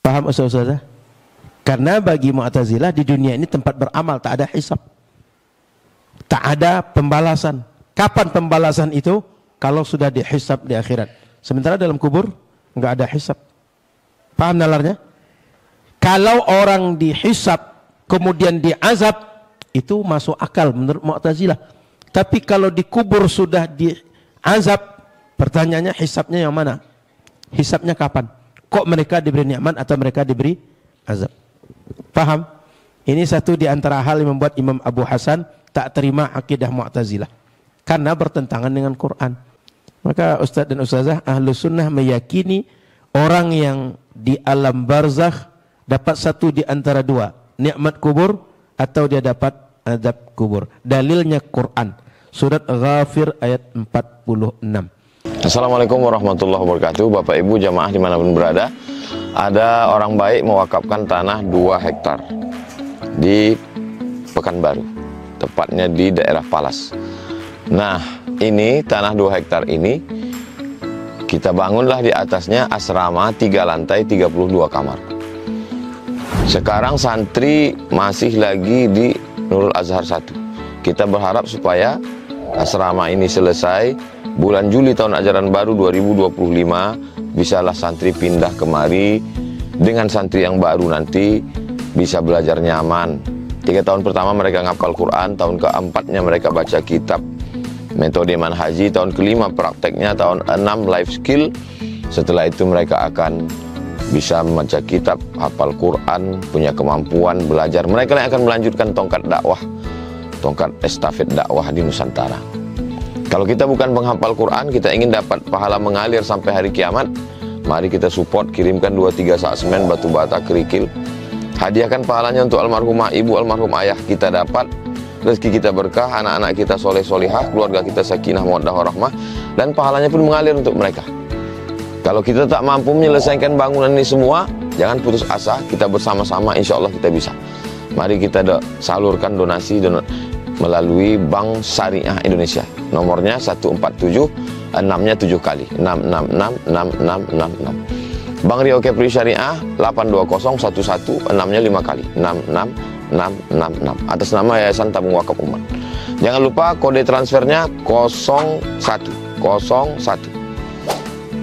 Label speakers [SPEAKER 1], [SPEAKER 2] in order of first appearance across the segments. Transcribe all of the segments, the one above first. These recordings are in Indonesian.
[SPEAKER 1] Paham Ustaz? Karena bagi Mu'tazilah di dunia ini tempat beramal, tak ada hisab, tak ada pembalasan. Kapan pembalasan itu? Kalau sudah dihisab di akhirat. Sementara dalam kubur nggak ada hisab. Paham nalarnya? Kalau orang dihisab kemudian diazab, itu masuk akal menurut Mu'tazilah. Tapi kalau dikubur sudah diazab, pertanyaannya hisabnya yang mana? Hisabnya kapan? Kok mereka diberi nikmat atau mereka diberi azab? Paham? Ini satu di antara hal yang membuat Imam Abu Hasan tak terima akidah Mu'tazilah, karena bertentangan dengan Quran. Maka Ustadz dan Ustazah ahlu sunnah meyakini orang yang di alam barzakh dapat satu di antara dua, nikmat kubur atau dia dapat azab kubur. Dalilnya Quran, surat Ghafir ayat 46.
[SPEAKER 2] Assalamualaikum warahmatullahi wabarakatuh. Bapak Ibu jamaah dimanapun berada, ada orang baik mewakafkan tanah 2 hektar di Pekanbaru, tepatnya di daerah Palas. Nah, ini tanah 2 hektar ini kita bangunlah di atasnya asrama 3 lantai 32 kamar. Sekarang santri masih lagi di Nurul Azhar 1. Kita berharap supaya asrama ini selesai bulan Juli tahun ajaran baru 2025, bisalah santri pindah kemari. Dengan santri yang baru nanti bisa belajar nyaman. 3 tahun pertama mereka ngapal Quran, tahun keempatnya mereka baca kitab metode manhaji, tahun kelima prakteknya, tahun 6 life skill. Setelah itu mereka akan bisa membaca kitab, hafal Quran, punya kemampuan belajar. Mereka yang akan melanjutkan tongkat dakwah, tongkat estafet dakwah di Nusantara. Kalau kita bukan penghafal Quran, kita ingin dapat pahala mengalir sampai hari kiamat, mari kita support, kirimkan 2-3 sak semen, batu bata, kerikil. Hadiahkan pahalanya untuk almarhumah ibu, almarhum ayah kita dapat. Rezeki kita berkah, anak-anak kita soleh solihah, keluarga kita sakinah mawaddah warahmah, dan pahalanya pun mengalir untuk mereka. Kalau kita tak mampu menyelesaikan bangunan ini semua, jangan putus asa, kita bersama-sama insya Allah kita bisa. Mari kita salurkan donasi melalui Bank Syariah Indonesia. Nomornya 147, 6-nya 7 kali, 6666666. Bank Rio Kepri Syariah 82011, 6-nya 5 kali, 66666. Atas nama Yayasan Tabung Wakaf Umat. Jangan lupa kode transfernya 0101.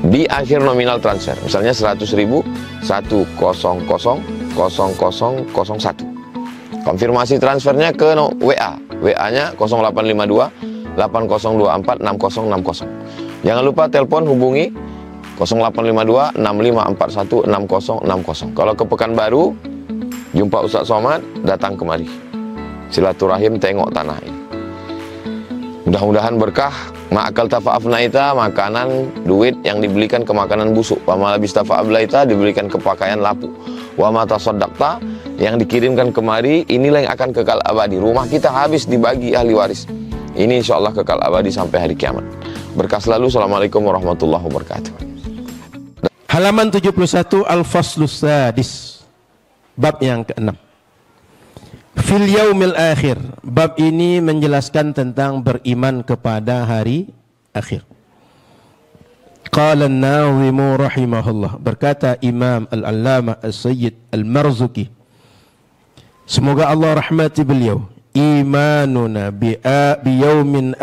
[SPEAKER 2] Di akhir nominal transfer, misalnya 100.000, 1000001. Konfirmasi transfernya ke WA. WA-nya 0852 8024 6060. Jangan lupa telepon hubungi 0852 6541 6060. Kalau ke Pekanbaru, jumpa Ustaz Somad, datang kemari. Silaturahim tengok tanah ini. Mudah-mudahan berkah. Ma'akal tafa'afna ita, makanan, duit yang dibelikan ke makanan busuk. Wa malabis tafa'abla ita, dibelikan ke pakaian lapuk. Wa mata sodakta, yang dikirimkan kemari, inilah yang akan kekal abadi. Rumah kita habis dibagi ahli waris. Ini insya Allah kekal abadi sampai hari kiamat. Berkah selalu. Assalamualaikum warahmatullahi wabarakatuh.
[SPEAKER 1] Halaman 71 Al-Faslus Sadis, bab yang ke-6. Fil yaumil akhir, bab ini menjelaskan tentang beriman kepada hari akhir. Qala an-Nawawi rahimahullah, berkata Imam Al-Allamah As-Sayyid Al-Marzuki, semoga Allah rahmati beliau, imanuna bi yaumin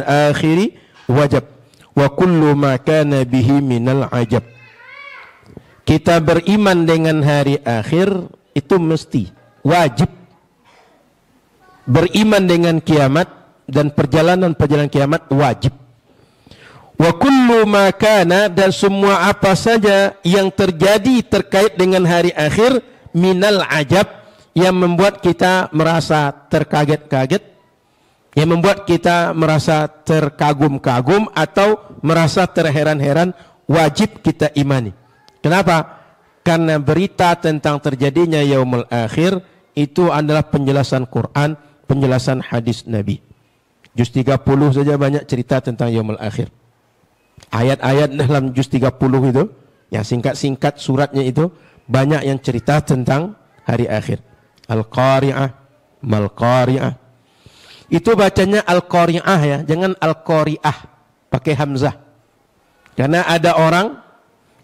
[SPEAKER 1] akhir wajib wa kullu ma kana bihi minal ajab. Kita beriman dengan hari akhir itu mesti wajib. Beriman dengan kiamat dan perjalanan kiamat wajib. Wa kullu ma kana, dan semua apa saja yang terjadi terkait dengan hari akhir, minal ajab, yang membuat kita merasa terkaget-kaget, yang membuat kita merasa terkagum-kagum atau merasa terheran-heran, wajib kita imani. Kenapa? Karena berita tentang terjadinya yaumul akhir itu adalah penjelasan Quran, penjelasan hadis Nabi. Juz 30 saja banyak cerita tentang yaumul akhir. Ayat-ayat dalam juz 30 itu, yang singkat-singkat suratnya itu, banyak yang cerita tentang hari akhir. Al-Qari'ah, Mal-Qari'ah. Itu bacanya Al-Qari'ah ya, jangan Al-Qari'ah, pakai hamzah. Karena ada orang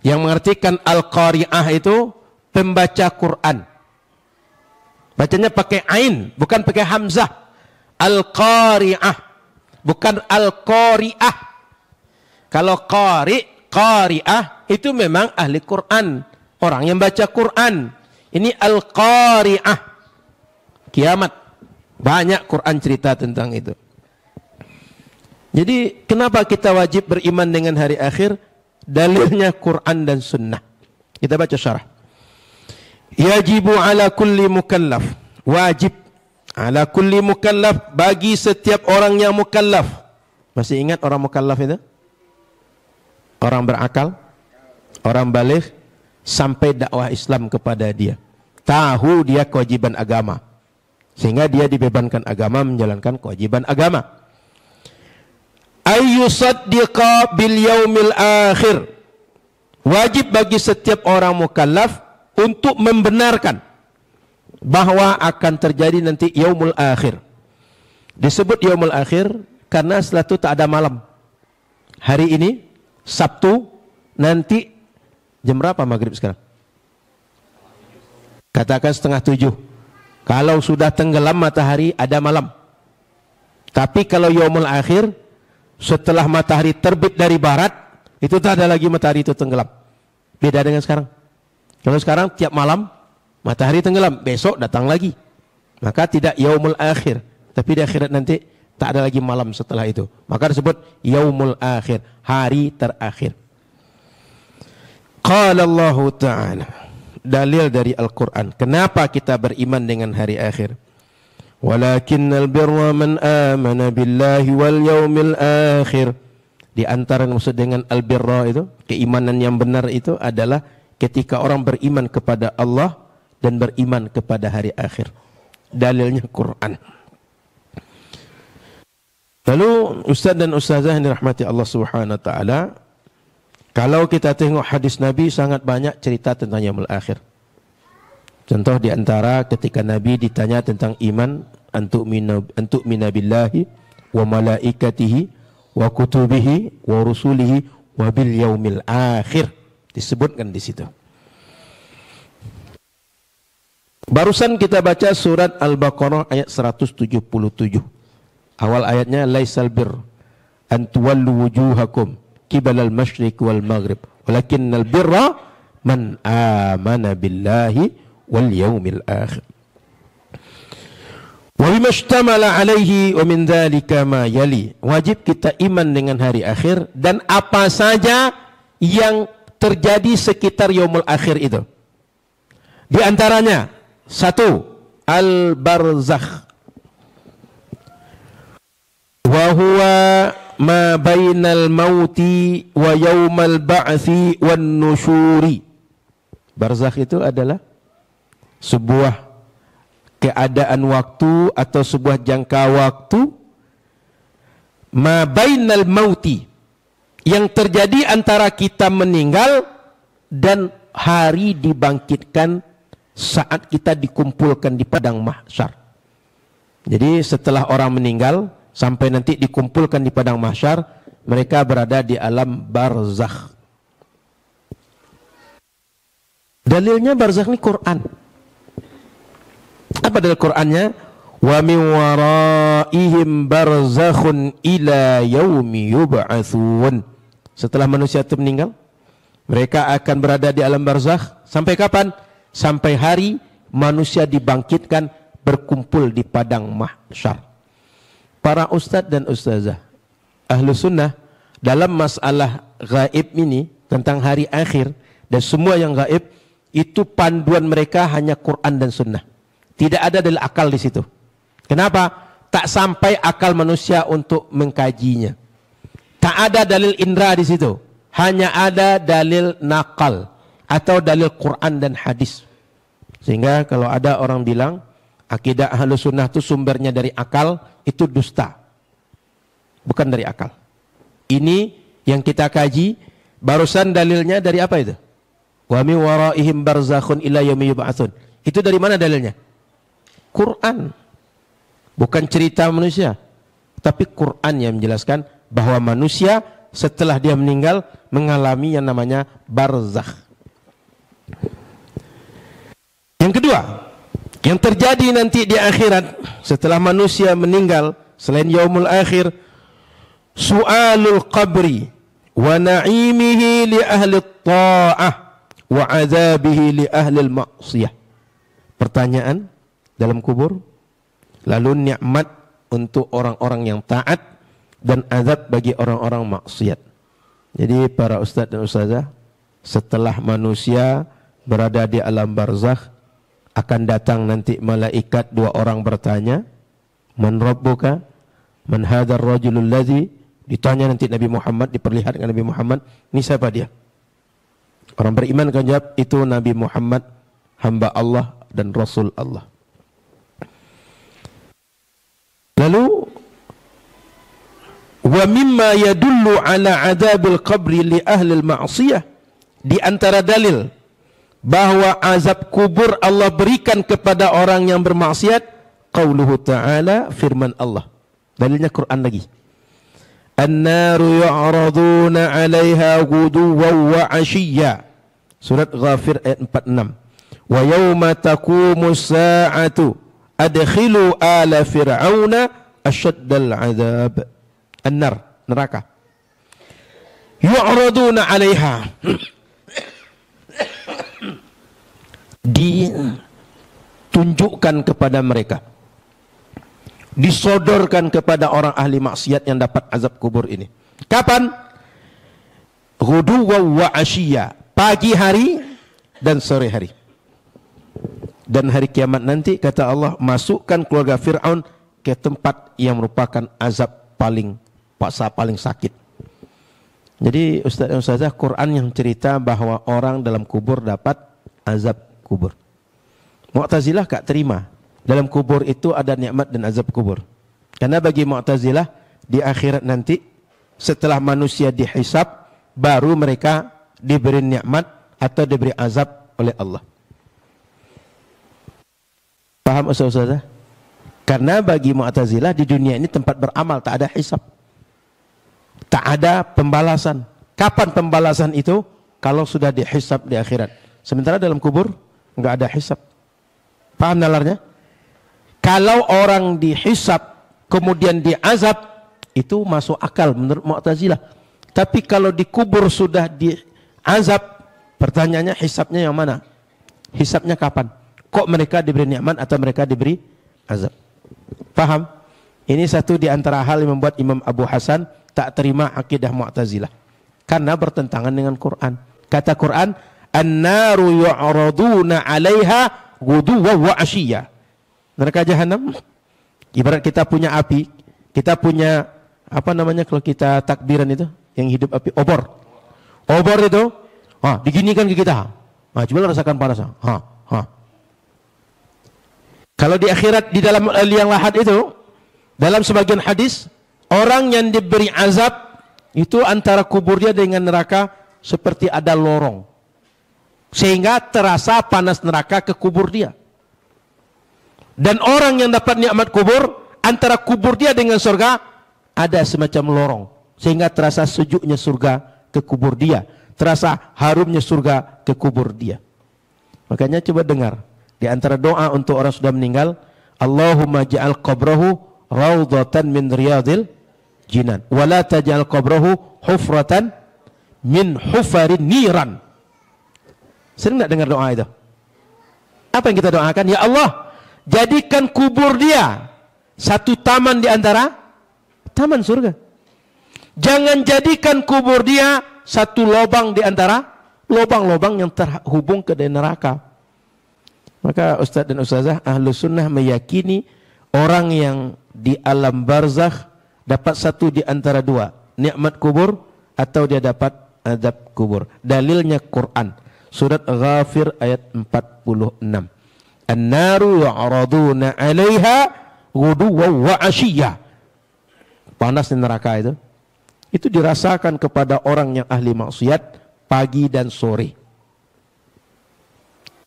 [SPEAKER 1] yang mengartikan al-qari'ah itu pembaca Quran. Bacanya pakai ain, bukan pakai hamzah. Al-qari'ah, bukan al-qari'ah. Kalau qari'ah itu memang ahli Quran, orang yang baca Quran. Ini al-qari'ah. Kiamat. Banyak Quran cerita tentang itu. Jadi kenapa kita wajib beriman dengan hari akhir? Dalilnya Quran dan Sunnah. Kita baca syarah. Yajibu ala kulli mukallaf. Wajib ala kulli mukallaf, bagi setiap orang yang mukallaf. Masih ingat orang mukallaf itu? Orang berakal, orang baligh, sampai dakwah Islam kepada dia. Tahu dia kewajiban agama. Sehingga dia dibebankan agama, menjalankan kewajiban agama. Ayyusaddiqa bil yaumil akhir. Wajib bagi setiap orang mukallaf untuk membenarkan bahwa akan terjadi nanti yaumul akhir. Disebut yaumul akhir karena setelah itu tak ada malam. Hari ini Sabtu, nanti jam berapa maghrib sekarang? Katakan 6:30. Kalau sudah tenggelam matahari ada malam. Tapi kalau yaumul akhir, setelah matahari terbit dari barat, itu tak ada lagi matahari itu tenggelam. Beda dengan sekarang. Kalau sekarang tiap malam matahari tenggelam, besok datang lagi. Maka tidak yaumul akhir, tapi di akhirat nanti tak ada lagi malam setelah itu. Maka disebut yaumul akhir, hari terakhir. Qala Allah Ta'ala, dalil dari Al-Quran. Kenapa kita beriman dengan hari akhir? Walakinnal birra man amana billahi wal yaumil akhir. Di antara yang maksud dengan al-birra itu, keimanan yang benar itu adalah ketika orang beriman kepada Allah dan beriman kepada hari akhir. Dalilnya Quran. Lalu ustaz dan ustazah yang dirahmati Allah Subhanahu wa taala, kalau kita tengok hadis Nabi sangat banyak cerita tentang yaumul akhir. Contoh di antara ketika Nabi ditanya tentang iman, antu'mina billahi wa malaikatihi wa kutubihi wa rusulihi wa bil yaumil akhir. Disebutkan di situ. Barusan kita baca surat Al-Baqarah ayat 177. Awal ayatnya laisal bir an tuwallu wujuhakum qibalal masyriq wal maghrib walakinnal birra man amana billahi wal yaumil akhir. Wa bima ishtamala alaihi wa min dzalika ma yali. Wajib kita iman dengan hari akhir dan apa saja yang terjadi sekitar yaumul akhir itu. Di antaranya, satu, al-barzakh. Wa huwa ma bainal mauti wa yaumal ba'thi wan nusyuri. Barzakh itu adalah sebuah keadaan waktu atau sebuah jangka waktu ma bainal mauti, yang terjadi antara kita meninggal dan hari dibangkitkan saat kita dikumpulkan di padang mahsyar. Jadi setelah orang meninggal sampai nanti dikumpulkan di padang mahsyar, mereka berada di alam barzakh. Dalilnya barzakh ini Quran. Apa dalil Qurannya? Wa min waraihim barzakhun ila yaumi yub'atsun. Setelah manusia itu meninggal, mereka akan berada di alam barzakh sampai kapan? Sampai hari manusia dibangkitkan berkumpul di padang mahsyar. Para ustadz dan ustazah ahlu sunnah dalam masalah gaib ini tentang hari akhir dan semua yang gaib itu panduan mereka hanya Quran dan sunnah. Tidak ada dalil akal di situ. Kenapa? Tak sampai akal manusia untuk mengkajinya. Tak ada dalil indra di situ. Hanya ada dalil nakal atau dalil Quran dan hadis. Sehingga kalau ada orang bilang akidah ahlu sunnah itu sumbernya dari akal, itu dusta. Bukan dari akal. Ini yang kita kaji, barusan dalilnya dari apa itu? Wa min waraihim barzakhun ila yaumi yub'atsun. Itu dari mana dalilnya? Quran. Bukan cerita manusia. Tapi Quran yang menjelaskan bahwa manusia setelah dia meninggal mengalami yang namanya barzakh. Yang kedua, yang terjadi nanti di akhirat setelah manusia meninggal selain yaumul akhir, su'alul qabri wa na'imihi li ahli ta'ah wa azabihi li ahli ma'siyah. Pertanyaan dalam kubur, lalu nikmat untuk orang-orang yang taat dan azab bagi orang-orang maksiat. Jadi para ustaz dan ustazah, setelah manusia berada di alam barzakh, akan datang nanti malaikat, dua orang bertanya, man rabbuka, man hadzal rajulul ladzi, ditanya nanti Nabi Muhammad, diperlihatkan Nabi Muhammad, ini siapa dia? Orang beriman akan jawab, itu Nabi Muhammad, hamba Allah dan Rasul Allah. Lalu wa mimma yadullu ala adzabil qabri li ahli al-ma'siyah, di antara dalil bahwa azab kubur Allah berikan kepada orang yang bermaksiat, qauluhu ta'ala, firman Allah. Dalilnya Quran lagi. An-naru yu'raduna 'alaiha ghuduwan wa 'ashiyya. Surat Ghafir ayat 46. Wa yawma taqumus sa'atu adkhilu ala fir'auna asyaddal 'adzab. An-nar, neraka. Yu'raduna 'alaiha, ditunjukkan kepada mereka, disodorkan kepada orang ahli maksiat yang dapat azab kubur ini. Kapan? Ghuduwan wa 'ashiyya, pagi hari dan sore hari. Dan hari kiamat nanti, kata Allah, masukkan keluarga Fir'aun ke tempat yang merupakan azab paling sakit. Jadi ustaz dan ustazah, Quran yang cerita bahwa orang dalam kubur dapat azab kubur. Mu'tazilah gak terima dalam kubur itu ada nikmat dan azab kubur. Karena bagi Mu'tazilah di akhirat nanti setelah manusia dihisab baru mereka diberi nikmat atau diberi azab oleh Allah. Paham ustaz-ustazah? Karena bagi Mu'tazilah di dunia ini tempat beramal, tak ada hisab, tak ada pembalasan. Kapan pembalasan itu? Kalau sudah dihisab di akhirat. Sementara dalam kubur enggak ada hisab. Paham nalarnya? Kalau orang dihisab kemudian diazab, itu masuk akal menurut Mu'tazilah. Tapi kalau dikubur sudah diazab, pertanyaannya hisabnya yang mana? Hisabnya kapan? Kok mereka diberi nikmat atau mereka diberi azab? Paham? Ini satu di antara hal yang membuat Imam Abu Hasan tak terima akidah Mu'tazilah. Karena bertentangan dengan Quran. Kata Quran, an-naru yu'raduna 'alaiha ghuduwan wa 'ashiyya. Neraka jahanam ibarat kita punya api, kita punya apa namanya kalau kita takbiran itu yang hidup api, obor. Obor itu diginikan ke kita. Coba rasakan panasnya. Kalau di akhirat di dalam liang lahat itu, dalam sebagian hadis, orang yang diberi azab itu antara kubur dia dengan neraka seperti ada lorong, sehingga terasa panas neraka ke kubur dia. Dan orang yang dapat nikmat kubur, antara kubur dia dengan surga ada semacam lorong, sehingga terasa sejuknya surga ke kubur dia, terasa harumnya surga ke kubur dia. Makanya coba dengar di antara doa untuk orang sudah meninggal, Allahumma ja'al qabrahu raudhatan min riyadil jinan wa la taj'al qabrahu hufratan min hufarin niran. Sering enggak dengar doa itu? Apa yang kita doakan? Ya Allah, jadikan kubur dia satu taman di antara taman surga. Jangan jadikan kubur dia satu lubang di antara lubang-lubang yang terhubung ke neraka. Maka ustaz dan ustazah ahlu sunnah meyakini orang yang di alam barzakh dapat satu di antara dua, nikmat kubur atau dia dapat azab kubur. Dalilnya Quran, surat Ghafir ayat 46. An-naru yu'raduna 'alaiha ghuduwan wa 'ashiyya. Panasnya neraka itu dirasakan kepada orang yang ahli maksiat pagi dan sore.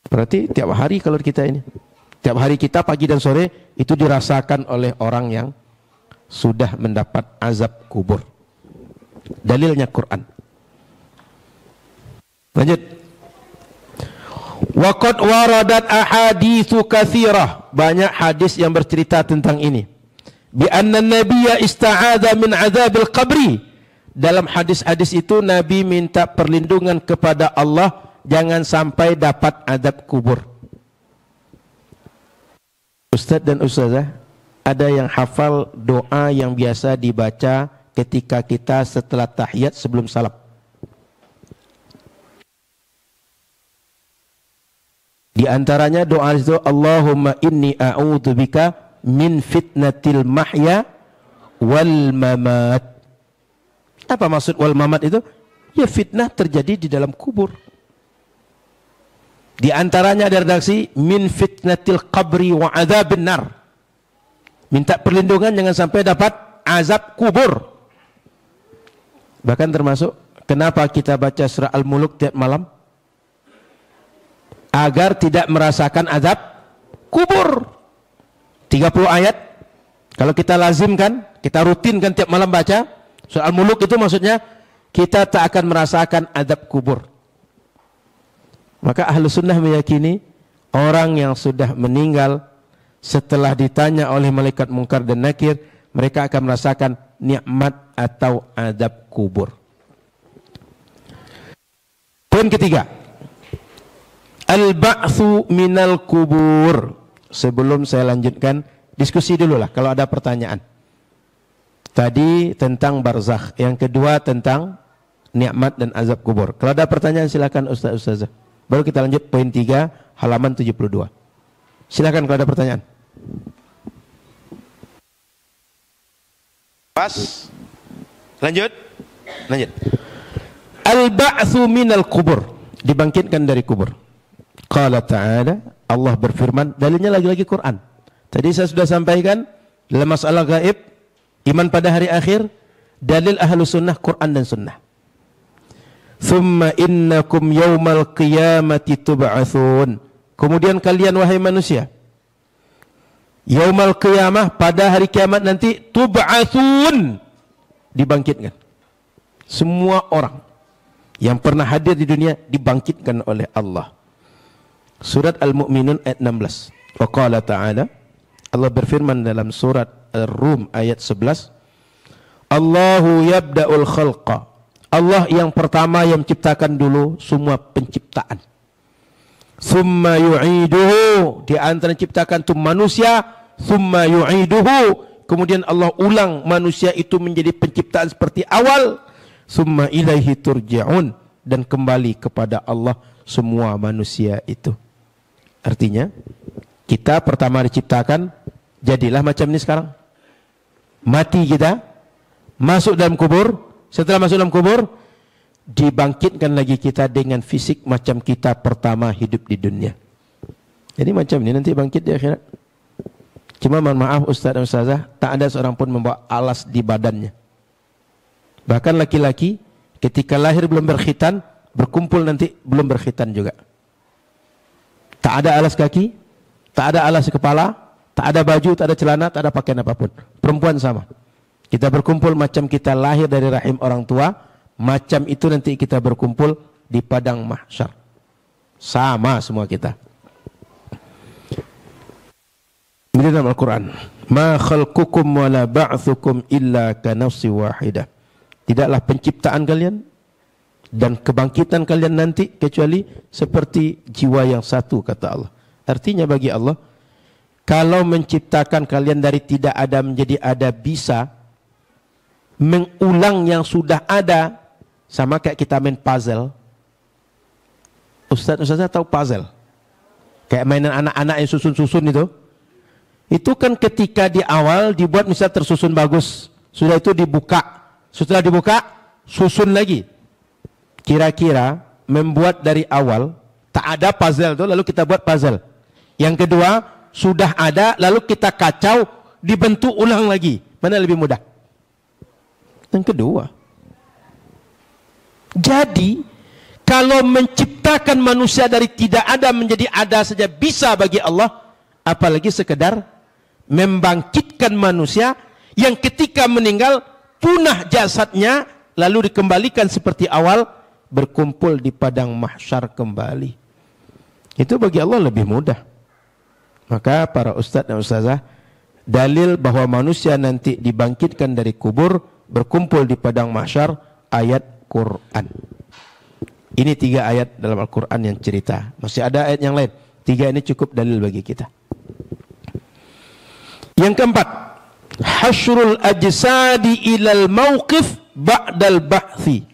[SPEAKER 1] Berarti tiap hari kalau kita ini, tiap hari kita pagi dan sore itu dirasakan oleh orang yang sudah mendapat azab kubur. Dalilnya Quran. Lanjut. Wa qad waradat ahaditsu katsirah. Banyak hadis yang bercerita tentang ini. Bi anna nabiyya ista'adza min adzabil qabri. Dalam hadis-hadis itu Nabi minta perlindungan kepada Allah jangan sampai dapat azab kubur. Ustaz dan ustazah, ada yang hafal doa yang biasa dibaca ketika kita setelah tahiyat sebelum salam? Di antaranya doa itu, Allahumma inni a'udzubika min fitnatil mahya wal mamat. Apa maksud wal mamat itu? Ya fitnah terjadi di dalam kubur. Di antaranya ada redaksi min fitnatil qabri wa adzabin nar. Minta perlindungan jangan sampai dapat azab kubur. Bahkan termasuk kenapa kita baca surah Al-Mulk tiap malam? Agar tidak merasakan azab kubur. 30 ayat. Kalau kita lazimkan, kita rutinkan tiap malam baca surah Al-Mulk, itu maksudnya kita tak akan merasakan azab kubur. Maka ahlu sunnah meyakini orang yang sudah meninggal setelah ditanya oleh malaikat mungkar dan nakir, mereka akan merasakan nikmat atau azab kubur. Poin ketiga, al-ba'tsu minal kubur. Sebelum saya lanjutkan, diskusi dulu lah kalau ada pertanyaan. Tadi tentang barzakh, yang kedua tentang nikmat dan azab kubur. Kalau ada pertanyaan silakan Ustaz Ustazah. Baru kita lanjut poin 3 halaman 72. Silakan kalau ada pertanyaan. Pas. Lanjut. Lanjut. Al-ba'tsu minal kubur. Dibangkitkan dari kubur. Qala ta'ala, Allah berfirman, dalilnya lagi-lagi Quran. Tadi saya sudah sampaikan dalam masalah gaib, iman pada hari akhir, dalil ahlu sunnah Quran dan sunnah. Thumma innakum yawmal qiyamati tub'atsun. Kemudian kalian wahai manusia, yaumal qiyamah, pada hari kiamat nanti, tub'atsun, dibangkitkan. Semua orang yang pernah hadir di dunia dibangkitkan oleh Allah. Surat Al-Mu'minun ayat 16. Wa qala ta'ala, Allah berfirman dalam surat Ar-Rum ayat 11, Allahu yabda'ul khalqa. Allah yang pertama yang menciptakan dulu semua penciptaan. Summa yu'iduhu, di antara ciptakan itu manusia, summa yu'iduhu, kemudian Allah ulang manusia itu menjadi penciptaan seperti awal, summa ilaihi turja'un, dan kembali kepada Allah semua manusia itu. Artinya kita pertama diciptakan, jadilah macam ini sekarang. Mati kita, masuk dalam kubur. Setelah masuk dalam kubur, dibangkitkan lagi kita dengan fisik macam kita pertama hidup di dunia. Jadi macam ini nanti bangkit di akhirat. Cuma mohon maaf Ustaz dan Ustazah, tak ada seorang pun membawa alas di badannya. Bahkan laki-laki ketika lahir belum berkhitan, berkumpul nanti belum berkhitan juga. Tak ada alas kaki, tak ada alas kepala, tak ada baju, tak ada celana, tak ada pakaian apapun. Perempuan sama. Kita berkumpul macam kita lahir dari rahim orang tua, macam itu nanti kita berkumpul di padang mahsyar. Sama semua kita. Ini dalam Al-Quran. Ma khalqukum wa la ba'thukum illa ka nafsi wahidah. Tidaklah penciptaan kalian dan kebangkitan kalian nanti kecuali seperti jiwa yang satu, kata Allah. Artinya bagi Allah, kalau menciptakan kalian dari tidak ada menjadi ada, bisa mengulang yang sudah ada, sama kayak kita main puzzle. Ustaz-ustaznya tahu puzzle? Kayak mainan anak-anak yang susun-susun itu. Itu kan ketika di awal dibuat misal tersusun bagus, sudah itu dibuka. Setelah dibuka, susun lagi. Kira-kira membuat dari awal, tak ada puzzle itu, lalu kita buat puzzle. Yang kedua, sudah ada, lalu kita kacau, dibentuk ulang lagi. Mana lebih mudah? Yang kedua. Jadi, kalau menciptakan manusia dari tidak ada menjadi ada saja bisa bagi Allah, apalagi sekedar membangkitkan manusia yang ketika meninggal punah jasadnya, lalu dikembalikan seperti awal, berkumpul di padang mahsyar kembali. Itu bagi Allah lebih mudah. Maka para ustadz dan ustazah, dalil bahwa manusia nanti dibangkitkan dari kubur, berkumpul di padang mahsyar, ayat Quran. Ini 3 ayat dalam Al-Quran yang cerita. Masih ada ayat yang lain. 3 ini cukup dalil bagi kita. Yang keempat, hasyrul ajsadi ilal mauqif ba'dal ba'thi.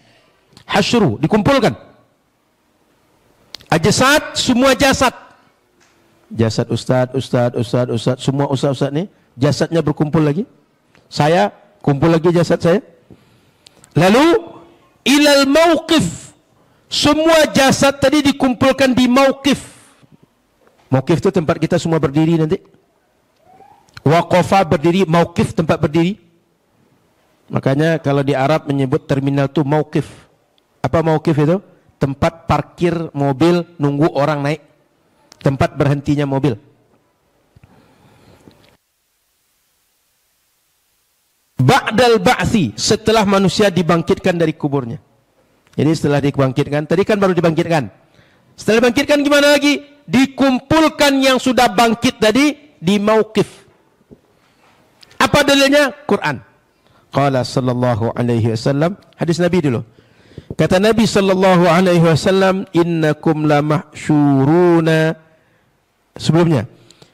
[SPEAKER 1] Hasyru, dikumpulkan. Ajsad, semua jasad. Jasad ustad, semua ustad nih, jasadnya berkumpul lagi. Saya, kumpul lagi jasad saya. Lalu, ilal mauqif. Semua jasad tadi dikumpulkan di mauqif. Mauqif itu tempat kita semua berdiri nanti. Waqafa berdiri, mauqif tempat berdiri. Makanya kalau di Arab menyebut terminal itu mauqif. Apa mauqif itu? Tempat parkir mobil nunggu orang naik. Tempat berhentinya mobil. Ba'dal ba'thi, setelah manusia dibangkitkan dari kuburnya. Jadi setelah dibangkitkan, tadi kan baru dibangkitkan. Setelah dibangkitkan gimana lagi? Dikumpulkan yang sudah bangkit tadi di mauqif. Apa dalilnya? Quran. Qala sallallahu alaihi wasallam, hadis Nabi dulu. Kata Nabi sallallahu alaihi wasallam, innakum lamahsyuruna. Sebelumnya,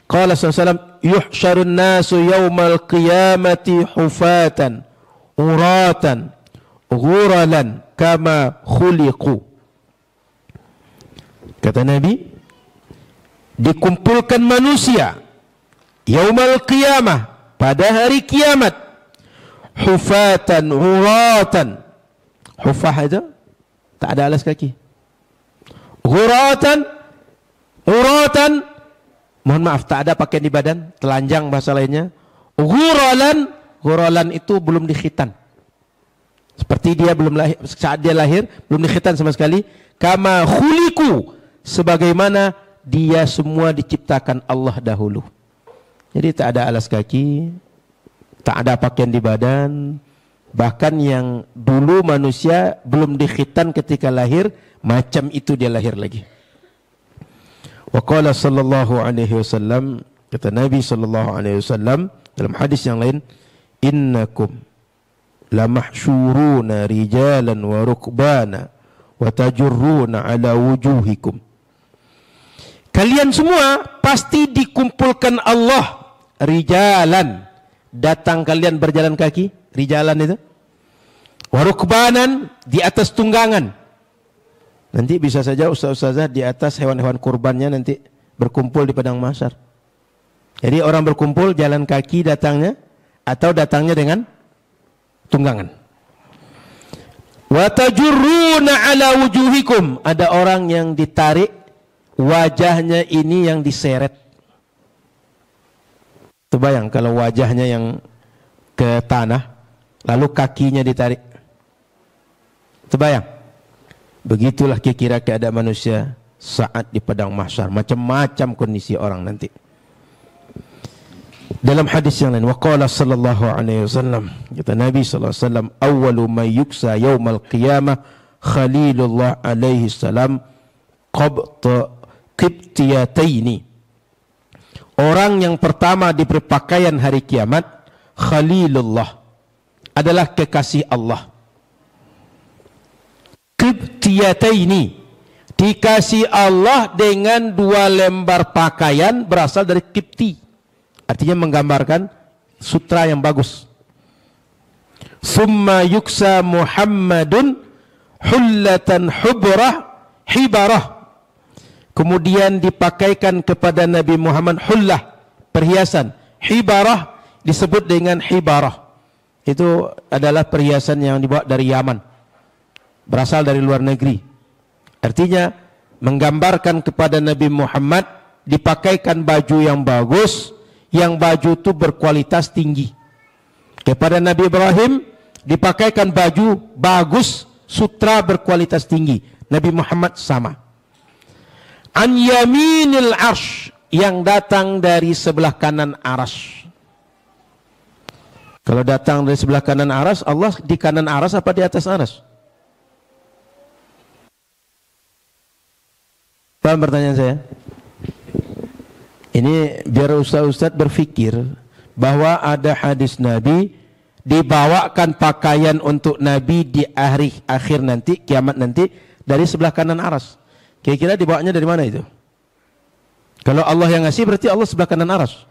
[SPEAKER 1] qala sallallahu alaihi wasallam, yuhsyarun nasu yaumal qiyamati hufatan uratan ghuralan kama khuliqu. Kata Nabi, dikumpulkan manusia yaumal qiyamah, pada hari kiamat, hufatan uratan. Hufah itu tak ada alas kaki. Ghuratan, uratan, mohon maaf, tak ada pakaian di badan, telanjang bahasa lainnya. Ghuralan, ghuralan itu belum dikhitan. Seperti dia belum lahir, saat dia lahir belum dikhitan sama sekali. Kama khuliqu, sebagaimana dia semua diciptakan Allah dahulu. Jadi tak ada alas kaki, tak ada pakaian di badan. Bahkan yang dulu manusia belum dikhitan ketika lahir, macam itu dia lahir lagi. Wa qala sallallahu alaihi wasallam, kata Nabi sallallahu alaihi wasallam dalam hadis yang lain, innakum lamahsyuruna rijalan wa rukbana wa tajurruna ala wujuhikum. Kalian semua pasti dikumpulkan Allah rijalan, datang kalian berjalan kaki, rijalan itu, warukbanan, di atas tunggangan. Nanti bisa saja ustaz-ustazah di atas hewan-hewan kurbannya nanti berkumpul di padang mahsyar. Jadi orang berkumpul jalan kaki datangnya, atau datangnya dengan tunggangan. Wa tajurruna ala wujuhikum, ada orang yang ditarik wajahnya ini yang diseret. Terbayang kalau wajahnya yang ke tanah, lalu kakinya ditarik. Terbayang? Begitulah kira-kira keadaan manusia saat di padang mahsyar. Macam-macam kondisi orang nanti. Dalam hadis yang lain, waqala sallallahu alaihi wasallam, kata Nabi sallallahu alaihi wasallam, awwalu may yuksa yaumal qiyamah Khalilullah alaihi salam qibtiyataini. Orang yang pertama diberi pakaian hari kiamat, Khalilullah, adalah kekasih Allah. Qibtiyataini, dikasih Allah dengan 2 lembar pakaian berasal dari qibti, artinya menggambarkan sutra yang bagus. Summa yuksa Muhammadun hullatan hibarah, kemudian dipakaikan kepada Nabi Muhammad hullah, perhiasan. Hibarah disebut dengan hibarah, itu adalah perhiasan yang dibawa dari Yaman, berasal dari luar negeri. Artinya menggambarkan kepada Nabi Muhammad dipakaikan baju yang bagus, yang baju itu berkualitas tinggi. Kepada Nabi Ibrahim dipakaikan baju bagus, sutra berkualitas tinggi. Nabi Muhammad sama. An yaminil arsh, yang datang dari sebelah kanan arsh. Kalau datang dari sebelah kanan aras, Allah di kanan aras apa di atas aras? Paham pertanyaan saya? Ini biar ustaz-ustaz berpikir bahwa ada hadis Nabi dibawakan pakaian untuk Nabi di akhir nanti, kiamat nanti dari sebelah kanan aras. Kira-kira dibawanya dari mana itu? Kalau Allah yang ngasih berarti Allah sebelah kanan aras.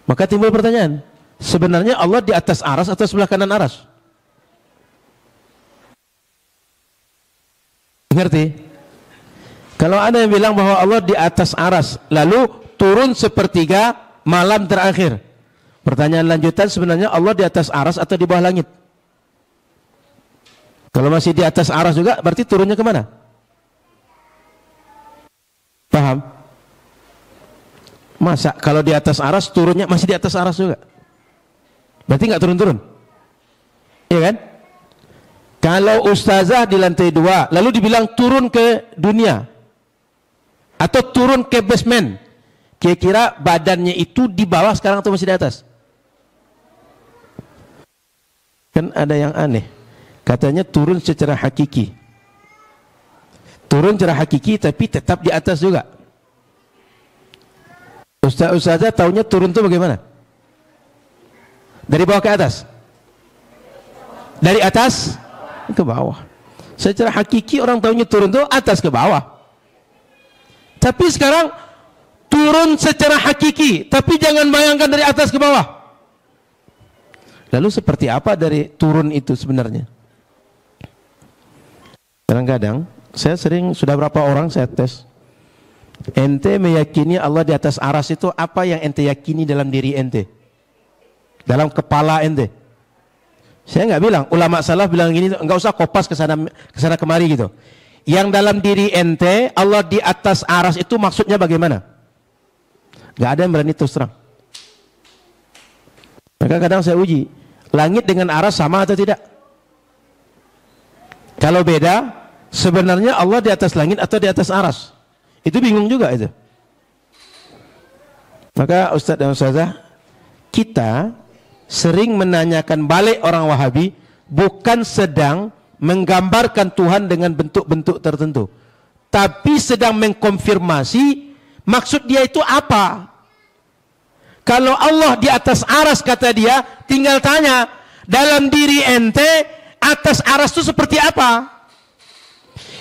[SPEAKER 1] Maka timbul pertanyaan, sebenarnya Allah di atas aras atau sebelah kanan aras? Ngerti? Kalau ada yang bilang bahwa Allah di atas aras, lalu turun sepertiga malam terakhir. Pertanyaan lanjutan, sebenarnya Allah di atas aras atau di bawah langit? Kalau masih di atas aras juga, berarti turunnya kemana? Paham? Masa kalau di atas aras, turunnya masih di atas aras juga? Berarti nggak turun-turun? Iya kan? Kalau ustazah di lantai 2, lalu dibilang turun ke dunia, atau turun ke basement, kira-kira badannya itu di bawah sekarang atau masih di atas? Kan ada yang aneh, katanya turun secara hakiki. Turun secara hakiki tapi tetap di atas juga. Ustazah taunya turun itu bagaimana? Dari bawah ke atas? Dari atas ke bawah. Secara hakiki orang taunya turun itu atas ke bawah. Tapi sekarang turun secara hakiki, tapi jangan bayangkan dari atas ke bawah. Lalu seperti apa dari turun itu sebenarnya? Kadang-kadang saya sudah berapa orang saya tes. Ente meyakini Allah di atas aras itu apa yang ente yakini dalam diri ente? Dalam kepala ente? Saya nggak bilang, ulama salaf bilang gini, nggak usah kopas ke sana kemari gitu. Yang dalam diri ente Allah di atas aras itu maksudnya bagaimana? Gak ada yang berani terus terang. Maka kadang saya uji, langit dengan aras sama atau tidak? Kalau beda, sebenarnya Allah di atas langit atau di atas aras? Itu bingung juga itu. Maka Ustadz dan Ustazah, kita sering menanyakan balik orang Wahabi, bukan sedang menggambarkan Tuhan dengan bentuk-bentuk tertentu, tapi sedang mengkonfirmasi maksud dia itu apa. Kalau Allah di atas aras kata dia, tinggal tanya dalam diri ente atas aras itu seperti apa?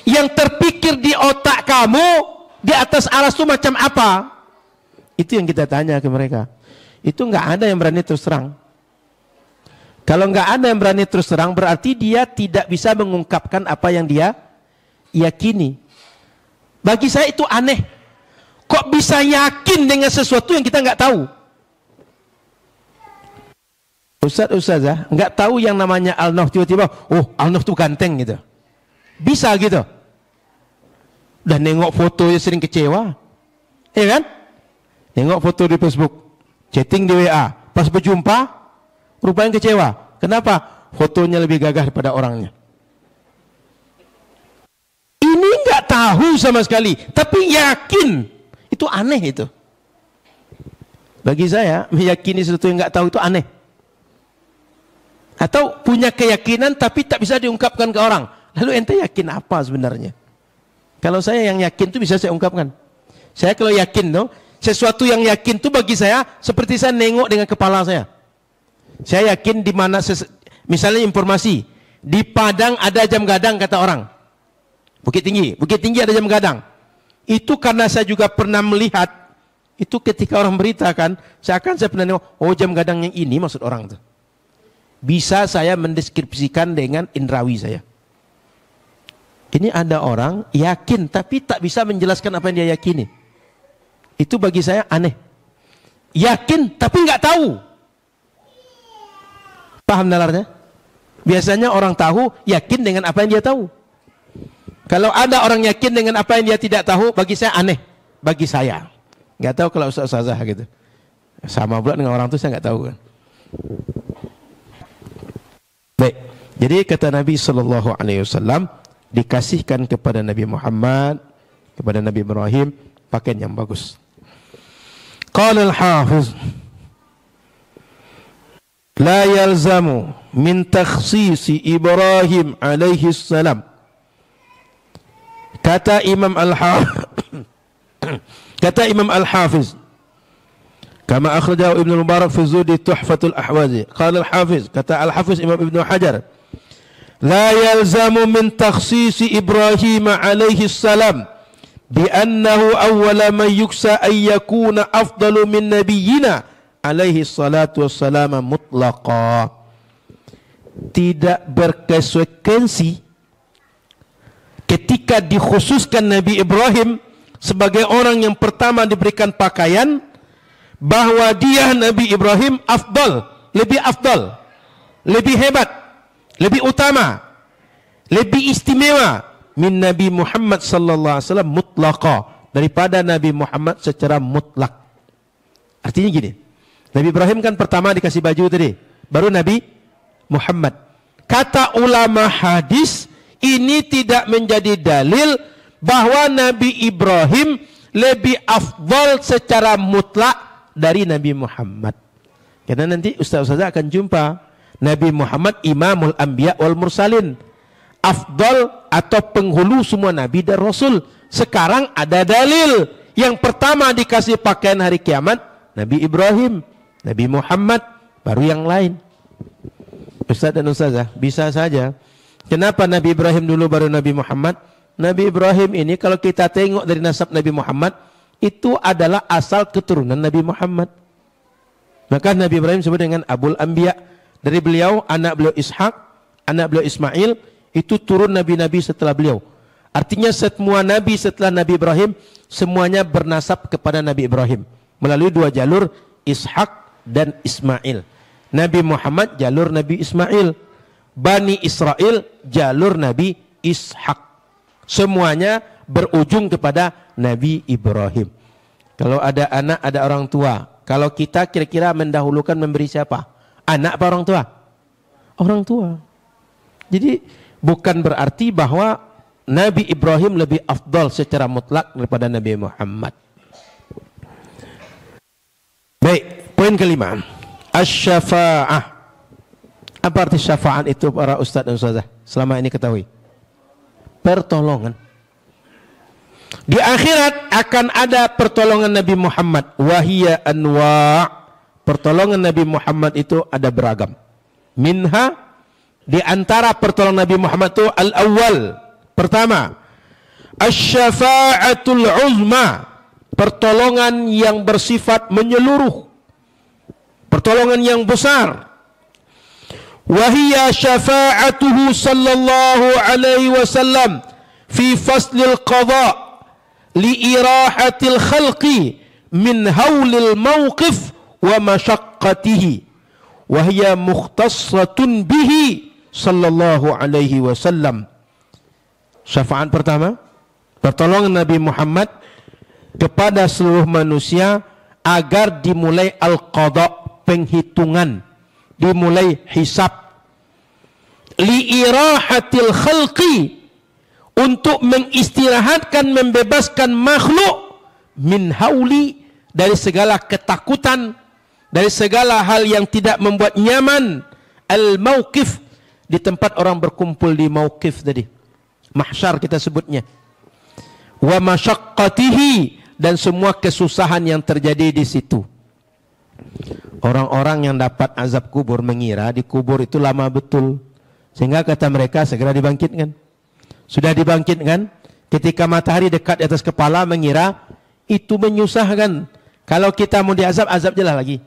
[SPEAKER 1] Yang terpikir di otak kamu di atas aras itu macam apa? Itu yang kita tanya ke mereka. Itu nggak ada yang berani terus terang. Kalau nggak ada yang berani terus terang, berarti dia tidak bisa mengungkapkan apa yang dia yakini. Bagi saya itu aneh. Kok bisa yakin dengan sesuatu yang kita nggak tahu? Ustazah nggak tahu yang namanya Al-Noh, tiba-tiba, oh Al-Noh itu ganteng gitu. Bisa gitu. Dan nengok foto ya sering kecewa. Iya kan? Nengok foto di Facebook, chatting di WA, pas berjumpa rupanya kecewa. Kenapa? Fotonya lebih gagah daripada orangnya. Ini nggak tahu sama sekali, tapi yakin. Itu aneh itu. Bagi saya, meyakini sesuatu yang nggak tahu itu aneh. Atau punya keyakinan tapi tak bisa diungkapkan ke orang. Lalu ente yakin apa sebenarnya? Kalau saya yang yakin itu bisa saya ungkapkan. Saya kalau yakin tuh, sesuatu yang yakin itu bagi saya seperti saya nengok dengan kepala saya. Saya yakin di mana misalnya informasi di Padang ada jam gadang kata orang. Bukit Tinggi ada jam gadang. Itu karena saya juga pernah melihat itu ketika orang beritakan, saya pernah nengok, oh jam gadang yang ini maksud orang itu. Bisa saya mendeskripsikan dengan indrawi saya. Ini ada orang yakin tapi tak bisa menjelaskan apa yang dia yakini. Itu bagi saya aneh. Yakin tapi nggak tahu. Paham nalarnya? Biasanya orang tahu yakin dengan apa yang dia tahu. Kalau ada orang yakin dengan apa yang dia tidak tahu, bagi saya aneh. Bagi saya. Nggak tahu kalau ustazah gitu. Sama pula dengan orang itu saya nggak tahu kan. Baik. Jadi kata Nabi Sallallahu Alaihi Wasallam, dikasihkan kepada Nabi Muhammad, kepada Nabi Ibrahim pakaian yang bagus. Qala al-Hafiz la yalzamu min takhsisi Ibrahim alaihi salam. Kata Imam Al-Hafiz kama akhrajahu Ibnu Mubarak fi Zuhdi Tuhfatul Ahwazi. Qala Al-Hafiz, kata Al-Hafiz Imam Ibnu Hajar, la yalzamu min takhsisi Ibrahim alaihi salam bi annahu awwala man yuksa ay yakuna afdalu min nabiyyina alaihi salatu wassalam mutlaqa. Tidak berkonsekuensi ketika dikhususkan Nabi Ibrahim sebagai orang yang pertama diberikan pakaian, bahwa dia Nabi Ibrahim afdal, lebih hebat, lebih utama, lebih istimewa min Nabi Muhammad sallallahu alaihi wasallam mutlaqa, daripada Nabi Muhammad secara mutlak. Artinya gini, Nabi Ibrahim kan pertama dikasih baju tadi, baru Nabi Muhammad. Kata ulama hadis, ini tidak menjadi dalil bahwa Nabi Ibrahim lebih afdal secara mutlak dari Nabi Muhammad. Karena nanti ustaz-ustazah akan jumpa Nabi Muhammad imamul anbiya wal mursalin, afdal atau penghulu semua nabi dan rasul. Sekarang ada dalil, yang pertama dikasih pakaian hari kiamat Nabi Ibrahim, Nabi Muhammad, baru yang lain. Ustaz dan ustazah, bisa saja kenapa Nabi Ibrahim dulu baru Nabi Muhammad? Nabi Ibrahim ini kalau kita tengok dari nasab Nabi Muhammad, itu adalah asal keturunan Nabi Muhammad. Maka Nabi Ibrahim disebut dengan Abul Anbiya. Dari beliau, anak beliau Ishak, anak beliau Ismail, itu turun nabi-nabi setelah beliau. Artinya semua nabi setelah Nabi Ibrahim, semuanya bernasab kepada Nabi Ibrahim. Melalui dua jalur, Ishak dan Ismail. Nabi Muhammad jalur Nabi Ismail. Bani Israel jalur Nabi Ishak. Semuanya berujung kepada Nabi Ibrahim. Kalau ada anak, ada orang tua. Kalau kita kira-kira mendahulukan memberi siapa? Anak apa orang tua? Orang tua. Jadi bukan berarti bahwa Nabi Ibrahim lebih afdal secara mutlak daripada Nabi Muhammad. Baik, poin kelima. Asy-syafa'ah. Apa arti syafaat itu para ustaz dan ustazah? Selama ini ketahui. Pertolongan. Di akhirat akan ada pertolongan Nabi Muhammad. Wahiyya anwa'. Pertolongan Nabi Muhammad itu ada beragam. Minha, di antara pertolongan Nabi Muhammad itu al-awwal. Pertama, asy-syafa'atul uzma. Pertolongan yang bersifat menyeluruh. Pertolongan yang besar. Wahiyya syafa'atuhu sallallahu alaihi wasallam fi faslil qadha' liirahatil khalqi min haulil mawqif wa masyaqqatihi wa hiya mukhtassatun bihi sallallahu alaihi wasallam. Syafaat pertama, pertolongan Nabi Muhammad kepada seluruh manusia agar dimulai al-qadha, penghitungan, dimulai hisab, liirahatil khalqi, untuk mengistirahatkan, membebaskan makhluk, min hauli, dari segala ketakutan, dari segala hal yang tidak membuat nyaman, al-mauqif, di tempat orang berkumpul di mauqif tadi, mahsyar kita sebutnya, wa masyaqqatihi, dan semua kesusahan yang terjadi di situ. Orang-orang yang dapat azab kubur mengira di kubur itu lama betul, sehingga kata mereka segera dibangkitkan. Sudah dibangkitkan, ketika matahari dekat di atas kepala mengira itu menyusahkan. Kalau kita mau diazab, azab jelas lagi.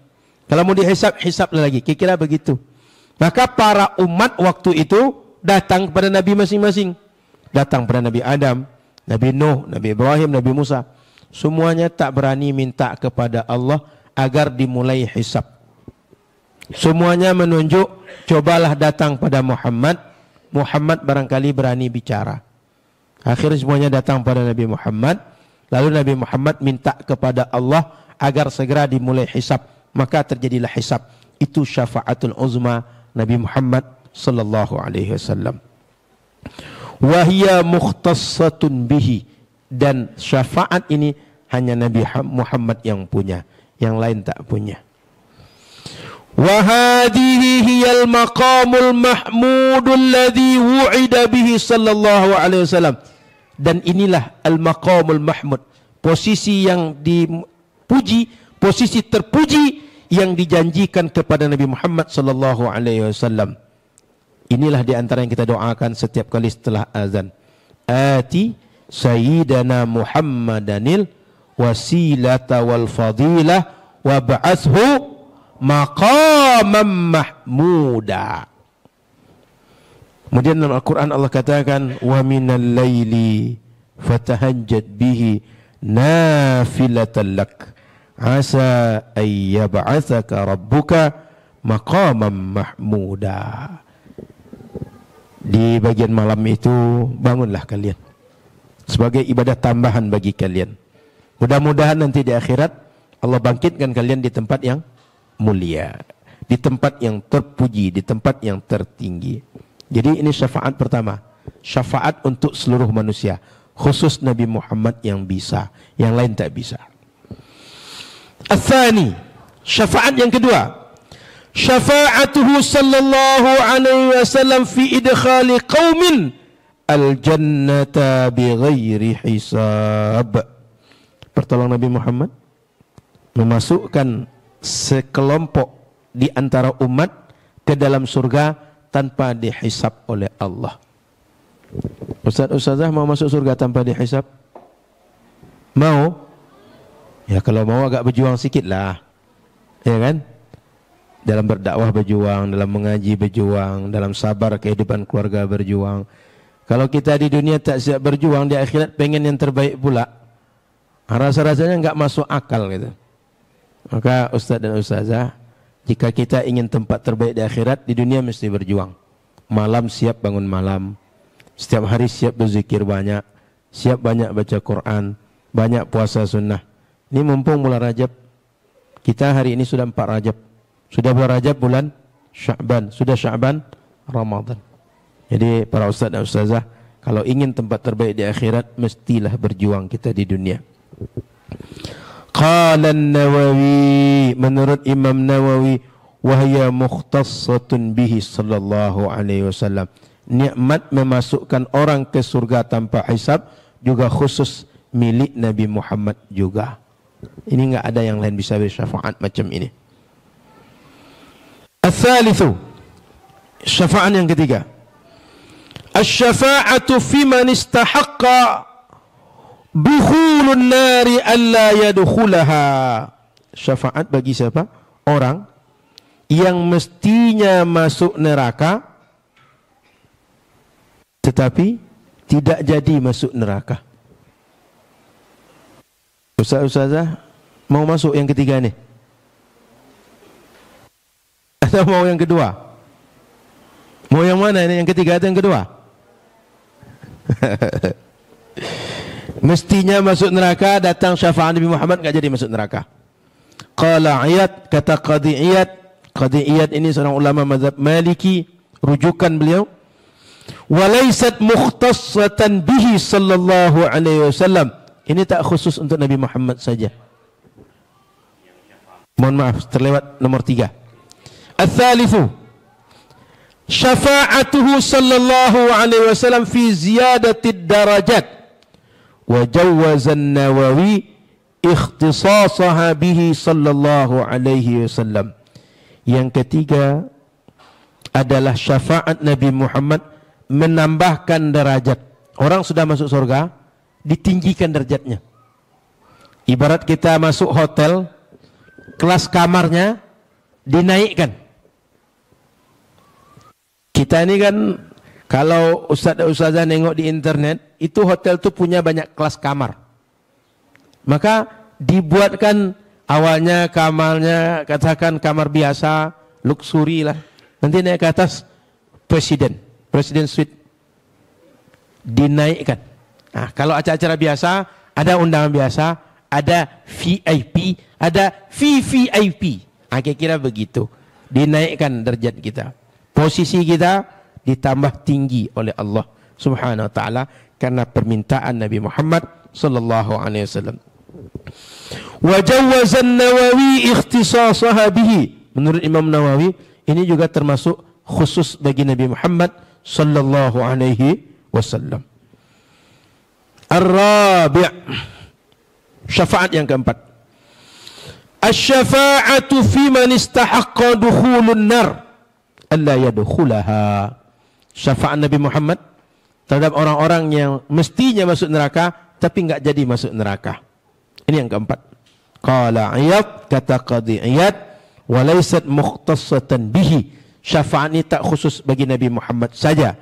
[SPEAKER 1] Kalau mau dihisab, hisab lagi. Kira-kira begitu. Maka para umat waktu itu datang kepada Nabi masing-masing. Datang kepada Nabi Adam, Nabi Nuh, Nabi Ibrahim, Nabi Musa. Semuanya tak berani minta kepada Allah agar dimulai hisab. Semuanya menunjuk, cobalah datang pada Muhammad. Muhammad barangkali berani bicara. Akhirnya semuanya datang pada Nabi Muhammad. Lalu Nabi Muhammad minta kepada Allah agar segera dimulai hisab. Maka terjadilah hisab. Itu syafaatul uzma Nabi Muhammad sallallahu alaihi wasallam. Wahiyya mukhtassatun bihi, dan syafaat ini hanya Nabi Muhammad yang punya, yang lain tak punya. Wa hadhihi hiyal maqamul mahmudul ladzi wu'ida bihi sallallahu alaihi wasallam. Dan inilah al-maqamul mahmud, posisi yang dipuji, posisi terpuji yang dijanjikan kepada Nabi Muhammad sallallahu alaihi wasallam. Inilah di antara yang kita doakan setiap kali setelah azan. Ati sayyidana Muhammadanil wasilata wal fadilah wa ba'athu maqamam mahmuda. Kemudian dalam Al-Quran Allah katakan, wa minal laili fatahajjad bihi nafilatan lak asa ay yab'atsaka rabbuka maqamam mahmuda. Di bagian malam itu bangunlah kalian sebagai ibadah tambahan bagi kalian. Mudah-mudahan nanti di akhirat Allah bangkitkan kalian di tempat yang mulia, di tempat yang terpuji, di tempat yang tertinggi. Jadi ini syafaat pertama, syafaat untuk seluruh manusia, khusus Nabi Muhammad yang bisa, yang lain tak bisa. Al-thani, syafaat yang kedua, syafa'atuhu sallallahu alaihi wasallam fi idkhali qaumin al-jannata bighairi hisab. Pertolongan Nabi Muhammad memasukkan sekelompok di antara umat ke dalam surga tanpa dihisab oleh Allah. Ustaz-ustazah mau masuk surga tanpa dihisab? Mau? Ya kalau mau agak berjuang sikit lah, ya kan? Dalam berdakwah berjuang, dalam mengaji berjuang, dalam sabar kehidupan keluarga berjuang. Kalau kita di dunia tak siap berjuang, di akhirat pengen yang terbaik pula, rasa-rasanya enggak masuk akal gitu. Maka ustaz dan ustazah, jika kita ingin tempat terbaik di akhirat, di dunia mesti berjuang. Malam siap bangun malam, setiap hari siap berzikir banyak, siap banyak baca Quran, banyak puasa sunnah. Ini mumpung bulan Rajab, kita hari ini sudah 4 Rajab, sudah bulan Rajab bulan Sya'ban, sudah Sya'ban Ramadan. Jadi para ustaz dan ustazah, kalau ingin tempat terbaik di akhirat, mestilah berjuang kita di dunia. Qala an-Nawawi, menurut Imam Nawawi, wahya mukhtassatun bihi sallallahu alaihi wasallam. Nikmat memasukkan orang ke surga tanpa hisab juga khusus milik Nabi Muhammad juga. Ini enggak ada yang lain bisa bersyafaat macam ini. Al-thalithu, syafaat yang ketiga. Asy-syafa'atu fi man istahaqqa dukhulun nari alla yadkhulaha. Syafaat bagi siapa? Orang yang mestinya masuk neraka tetapi tidak jadi masuk neraka. Ustaz-ustazah mau masuk yang ketiga nih? Atau mau yang kedua? Mau yang mana ini? Yang ketiga atau yang kedua? Mestinya masuk neraka, datang syafaat Nabi Muhammad enggak jadi masuk neraka. Qala Iyad, kata Qadhi Iyad. Qadhi Iyad ini seorang ulama mazhab Maliki, rujukan beliau. Walaysat mukhtassatan bihi sallallahu alaihi wasallam. Ini tak khusus untuk Nabi Muhammad saja. Mohon maaf, terlewat nomor 3. Al-thalithu, syafa'atuhu sallallahu alaihi wasallam fi ziyadatid darajat. Wa jawwazan Nawawi ikhtisasaha bihi sallallahu alaihi wasallam. Yang ketiga adalah syafaat Nabi Muhammad menambahkan derajat. Orang sudah masuk surga, ditinggikan derajatnya. Ibarat kita masuk hotel, kelas kamarnya dinaikkan. Kita ini kan kalau ustaz-ustazah nengok di internet, itu hotel tuh punya banyak kelas kamar. Maka dibuatkan awalnya kamarnya, katakan kamar biasa, luxury lah. Nanti naik ke atas presiden suite. Dinaikkan. Nah, kalau acara-acara biasa, ada undangan biasa, ada VIP, ada VVIP. Nah, kira-kira begitu. Dinaikkan derajat kita. Posisi kita ditambah tinggi oleh Allah Subhanahu wa taala karena permintaan Nabi Muhammad sallallahu alaihi wasallam. Wa jawwaza an-Nawawi ikhtisasaha bihi. Menurut Imam Nawawi, ini juga termasuk khusus bagi Nabi Muhammad sallallahu alaihi wasallam. Ar-rabi', syafaat yang keempat. Asy-syafa'atu fi man istahaqqa dukhulun nar alla yadkhulaha. Syafaat Nabi Muhammad terhadap orang-orang yang mestinya masuk neraka tapi enggak jadi masuk neraka. Ini yang keempat. Qala Iyad, kata Qadhi Iyad, wa laysat mukhtassatan bihi. Syafaat ini tak khusus bagi Nabi Muhammad saja.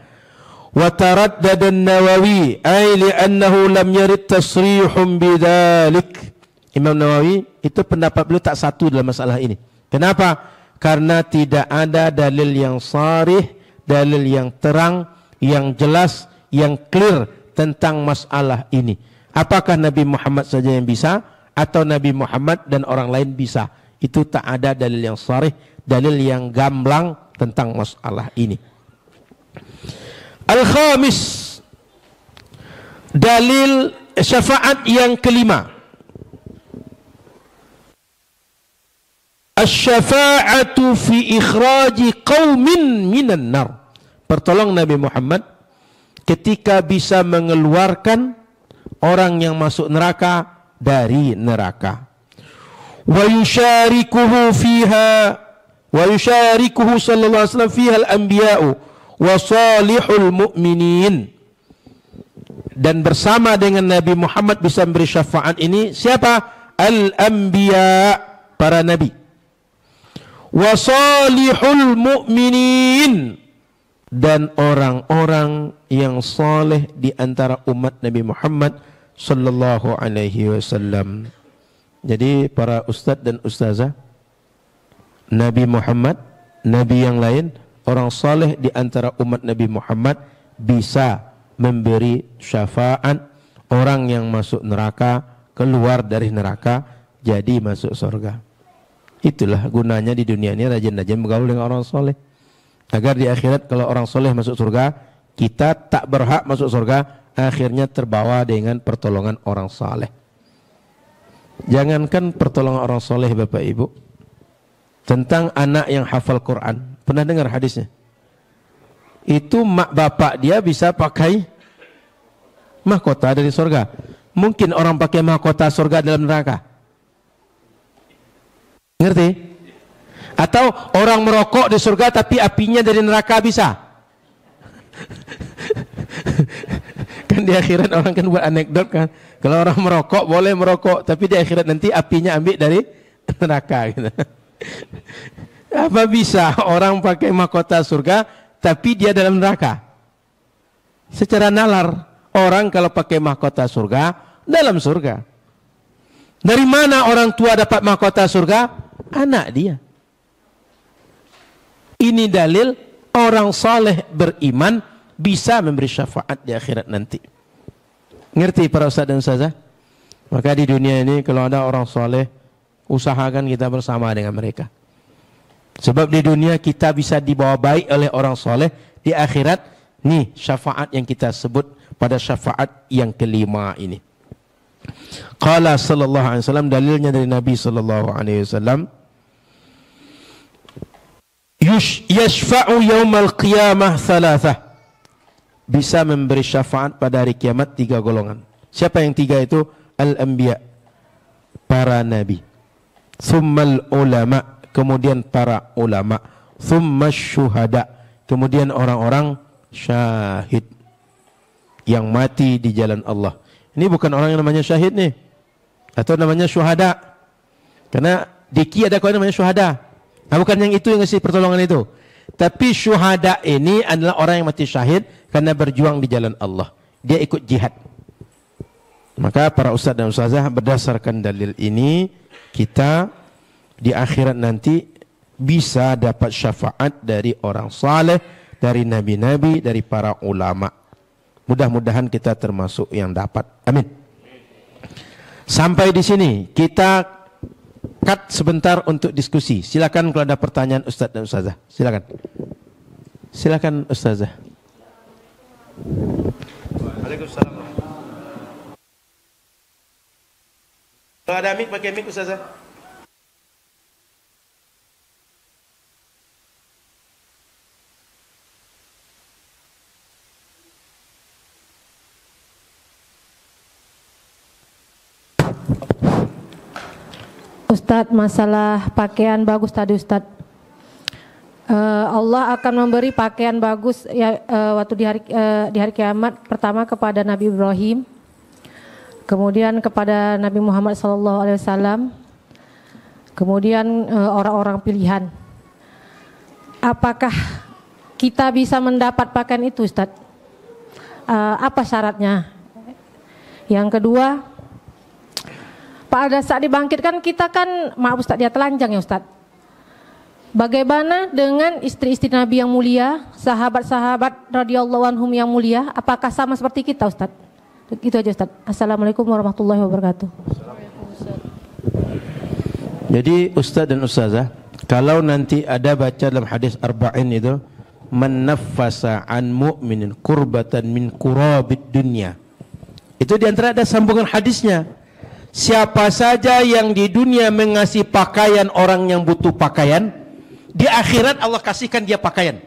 [SPEAKER 1] Wa taraddada an-Nawawi ay li'annahu lam yarid tasrihun bidzalik. Imam Nawawi itu pendapat beliau tak satu dalam masalah ini. Kenapa? Karena tidak ada dalil yang sharih, dalil yang terang, yang jelas, yang clear tentang masalah ini. Apakah Nabi Muhammad saja yang bisa atau Nabi Muhammad dan orang lain bisa? Itu tak ada dalil yang sharih, dalil yang gamblang tentang masalah ini. Al-khamis, dalil syafaat yang kelima. Asy-syafa'atu fi ikhraji qaumin minan nar. Pertolong Nabi Muhammad ketika bisa mengeluarkan orang yang masuk neraka dari neraka. Wa yusyarikuhu fiha wa yusyarikuhu sallallahu alaihi wasallam fiha al-anbiya'u wa salihul mu'minin. Dan bersama dengan Nabi Muhammad bisa memberi syafaat ini siapa? Al-anbiya, para nabi. Wa salihul mu'minin, dan orang-orang yang saleh di antara umat Nabi Muhammad sallallahu alaihi wasallam. Jadi para ustadz dan ustazah, Nabi Muhammad, nabi yang lain, orang saleh di antara umat Nabi Muhammad bisa memberi syafaat orang yang masuk neraka keluar dari neraka jadi masuk surga. Itulah gunanya di dunia ini rajin-rajin bergaul dengan orang soleh, agar di akhirat kalau orang soleh masuk surga, kita tak berhak masuk surga, akhirnya terbawa dengan pertolongan orang soleh. Jangankan pertolongan orang soleh, Bapak Ibu, tentang anak yang hafal Quran, pernah dengar hadisnya? Itu mak bapak dia bisa pakai mahkota dari surga. Mungkin orang pakai mahkota surga dalam neraka? Ngerti? Atau orang merokok di surga tapi apinya dari neraka bisa? Kan di akhirat orang kan buat anekdot kan, kalau orang merokok boleh merokok tapi di akhirat nanti apinya ambil dari neraka gitu. Apa bisa orang pakai mahkota surga tapi dia dalam neraka? Secara nalar, orang kalau pakai mahkota surga dalam surga. Dari mana orang tua dapat mahkota surga? Anak dia. Ini dalil orang saleh beriman bisa memberi syafaat di akhirat nanti. Ngerti para ustaz dan ustazah? Maka di dunia ini kalau ada orang saleh, usahakan kita bersama dengan mereka. Sebab di dunia kita bisa dibawa baik oleh orang saleh, di akhirat nih syafaat yang kita sebut pada syafaat yang kelima ini. Qala sallallahu alaihi wasallam, dalilnya dari Nabi sallallahu alaihi wasallam, yashfa'u yaumal qiyamah thalathah, bisa memberi syafaat pada hari kiamat 3 golongan. Siapa yang 3 itu? Al-anbiya, para nabi, thummal ulama, kemudian para ulama, thumma syuhada, kemudian orang-orang syahid yang mati di jalan Allah. Ini bukan orang yang namanya syahid nih, atau namanya syuhada, karena diki ada kau namanya syuhada. Nah, bukan yang itu yang ngasih pertolongan itu. Tapi syuhada ini adalah orang yang mati syahid karena berjuang di jalan Allah. Dia ikut jihad. Maka para ustaz dan ustazah, berdasarkan dalil ini, kita di akhirat nanti bisa dapat syafaat dari orang saleh, dari nabi-nabi, dari para ulama. Mudah-mudahan kita termasuk yang dapat. Amin. Sampai di sini kita cut sebentar untuk diskusi. Silakan kalau ada pertanyaan ustaz dan ustazah. Silakan. Silakan ustazah. Waalaikumsalam. Kalau ada mic, pakai mic ustazah.
[SPEAKER 3] Ustadz, masalah pakaian bagus tadi Ustadz. Allah akan memberi pakaian bagus ya, waktu di hari kiamat, pertama kepada Nabi Ibrahim, kemudian kepada Nabi Muhammad SAW, kemudian orang-orang pilihan. Apakah kita bisa mendapat pakaian itu Ustadz? Apa syaratnya? Yang kedua, pada saat dibangkitkan kita kan, maaf Ustadz, dia telanjang ya Ustadz. Bagaimana dengan istri-istri Nabi yang mulia, sahabat-sahabat radhiyallahu anhum yang mulia, apakah sama seperti kita Ustadz? Itu aja Ustadz. Assalamualaikum warahmatullahi wabarakatuh.
[SPEAKER 1] Jadi Ustadz dan Ustazah, kalau nanti ada baca dalam hadis arba'in itu, man naffasa an mu'minin kurbatan min kurabid dunya, itu diantara ada sambungan hadisnya. Siapa saja yang di dunia mengasih pakaian orang yang butuh pakaian, di akhirat Allah kasihkan dia pakaian.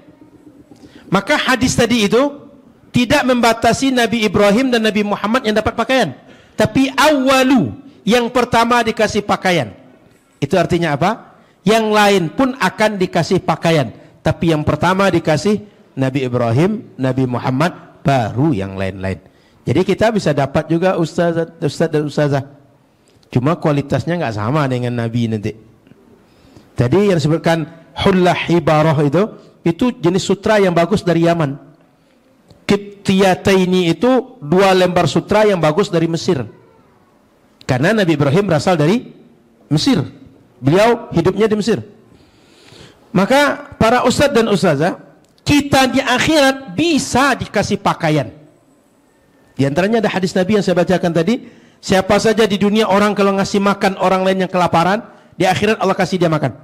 [SPEAKER 1] Maka hadis tadi itu tidak membatasi Nabi Ibrahim dan Nabi Muhammad yang dapat pakaian, tapi awalu, yang pertama dikasih pakaian. Itu artinya apa? Yang lain pun akan dikasih pakaian, tapi yang pertama dikasih Nabi Ibrahim, Nabi Muhammad, baru yang lain-lain. Jadi kita bisa dapat juga ustaz dan ustazah, cuma kualitasnya nggak sama dengan Nabi nanti. Tadi yang disebutkan hullah hibarah itu jenis sutra yang bagus dari Yaman. Qibtiyataini itu 2 lembar sutra yang bagus dari Mesir. Karena Nabi Ibrahim berasal dari Mesir. Beliau hidupnya di Mesir. Maka para ustaz dan ustazah, kita di akhirat bisa dikasih pakaian. Di antaranya ada hadis Nabi yang saya bacakan tadi, siapa saja di dunia orang kalau ngasih makan orang lain yang kelaparan, di akhirat Allah kasih dia makan.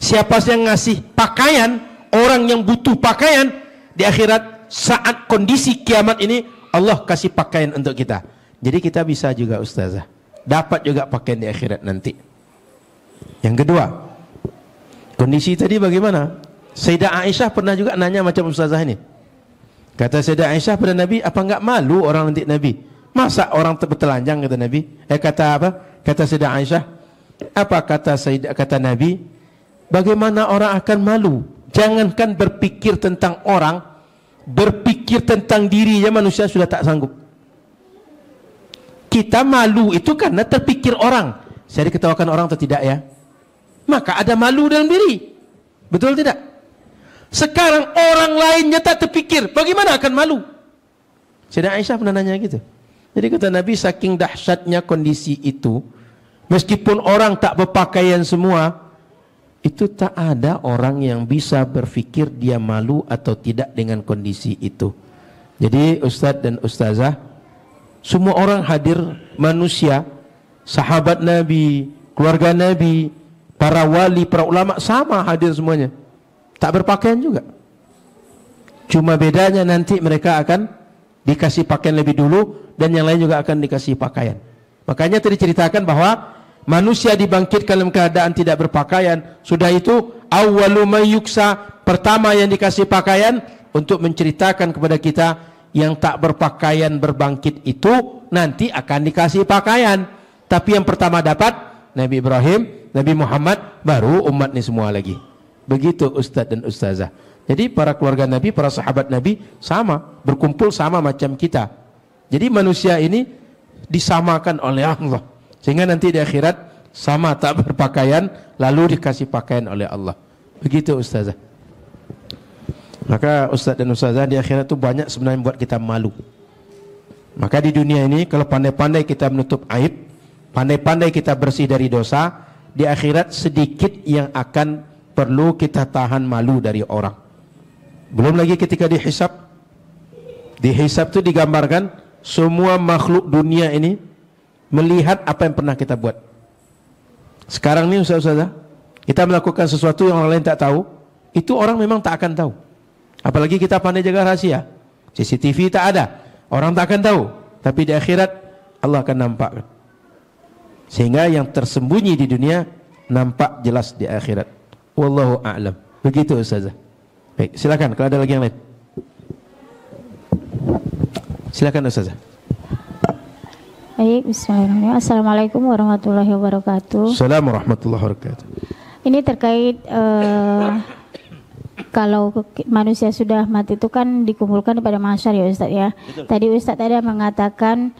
[SPEAKER 1] Siapa yang ngasih pakaian orang yang butuh pakaian, di akhirat saat kondisi kiamat ini Allah kasih pakaian untuk kita. Jadi kita bisa juga ustazah dapat juga pakaian di akhirat nanti. Yang kedua, kondisi tadi bagaimana? Sayyidah Aisyah pernah juga nanya macam ustazah ini. Kata Sayyidah Aisyah pada Nabi, apa enggak malu orang nanti Nabi? Masa orang bertelanjang, kata Nabi? Kata apa? Kata Sayyidah Aisyah, apa kata Nabi? Bagaimana orang akan malu? Jangankan berpikir tentang orang, berpikir tentang dirinya manusia sudah tak sanggup. Kita malu itu karena terpikir orang. Saya diketawakan orang atau tidak ya? Maka ada malu dalam diri. Betul tidak? Sekarang orang lainnya tak terpikir, bagaimana akan malu? Sayyidah Aisyah pernah nanya gitu. Jadi kata Nabi, saking dahsyatnya kondisi itu, meskipun orang tak berpakaian semua, itu tak ada orang yang bisa berpikir dia malu atau tidak dengan kondisi itu. Jadi ustadz dan ustazah, semua orang hadir, manusia, sahabat Nabi, keluarga Nabi, para wali, para ulama, sama hadir semuanya. Tak berpakaian juga. Cuma bedanya nanti mereka akan dikasih pakaian lebih dulu, dan yang lain juga akan dikasih pakaian. Makanya tadi ceritakan bahwa manusia dibangkitkan dalam keadaan tidak berpakaian. Sudah itu awwalu mayyuksa, pertama yang dikasih pakaian, untuk menceritakan kepada kita yang tak berpakaian berbangkit itu nanti akan dikasih pakaian. Tapi yang pertama dapat Nabi Ibrahim, Nabi Muhammad, baru umat ini semua lagi. Begitu ustadz dan ustazah. Jadi para keluarga Nabi, para sahabat Nabi sama, berkumpul sama macam kita. Jadi manusia ini disamakan oleh Allah, sehingga nanti di akhirat sama tak berpakaian lalu dikasih pakaian oleh Allah. Begitu ustazah. Maka ustadz dan ustazah di akhirat itu banyak sebenarnya buat kita malu. Maka di dunia ini kalau pandai-pandai kita menutup aib, pandai-pandai kita bersih dari dosa, di akhirat sedikit yang akan perlu kita tahan malu dari orang. Belum lagi ketika dihisab. Dihisab itu digambarkan semua makhluk dunia ini melihat apa yang pernah kita buat. Sekarang ini ustaz-ustazah, kita melakukan sesuatu yang orang lain tak tahu, itu orang memang tak akan tahu. Apalagi kita pandai jaga rahasia. CCTV tak ada, orang tak akan tahu. Tapi di akhirat Allah akan nampakkan. Sehingga yang tersembunyi di dunia nampak jelas di akhirat. Wallahu a'lam. Begitu ustazah. Baik, silakan kalau ada lagi yang lain. Silakan ustazah.
[SPEAKER 4] Baik, bismillahirrahmanirrahim. Assalamualaikum warahmatullahi wabarakatuh.
[SPEAKER 1] Assalamualaikum warahmatullahi wabarakatuh.
[SPEAKER 4] Ini terkait kalau manusia sudah mati itu kan dikumpulkan pada mahsyar ya Ustaz ya. Betul. Tadi Ustaz ada mengatakan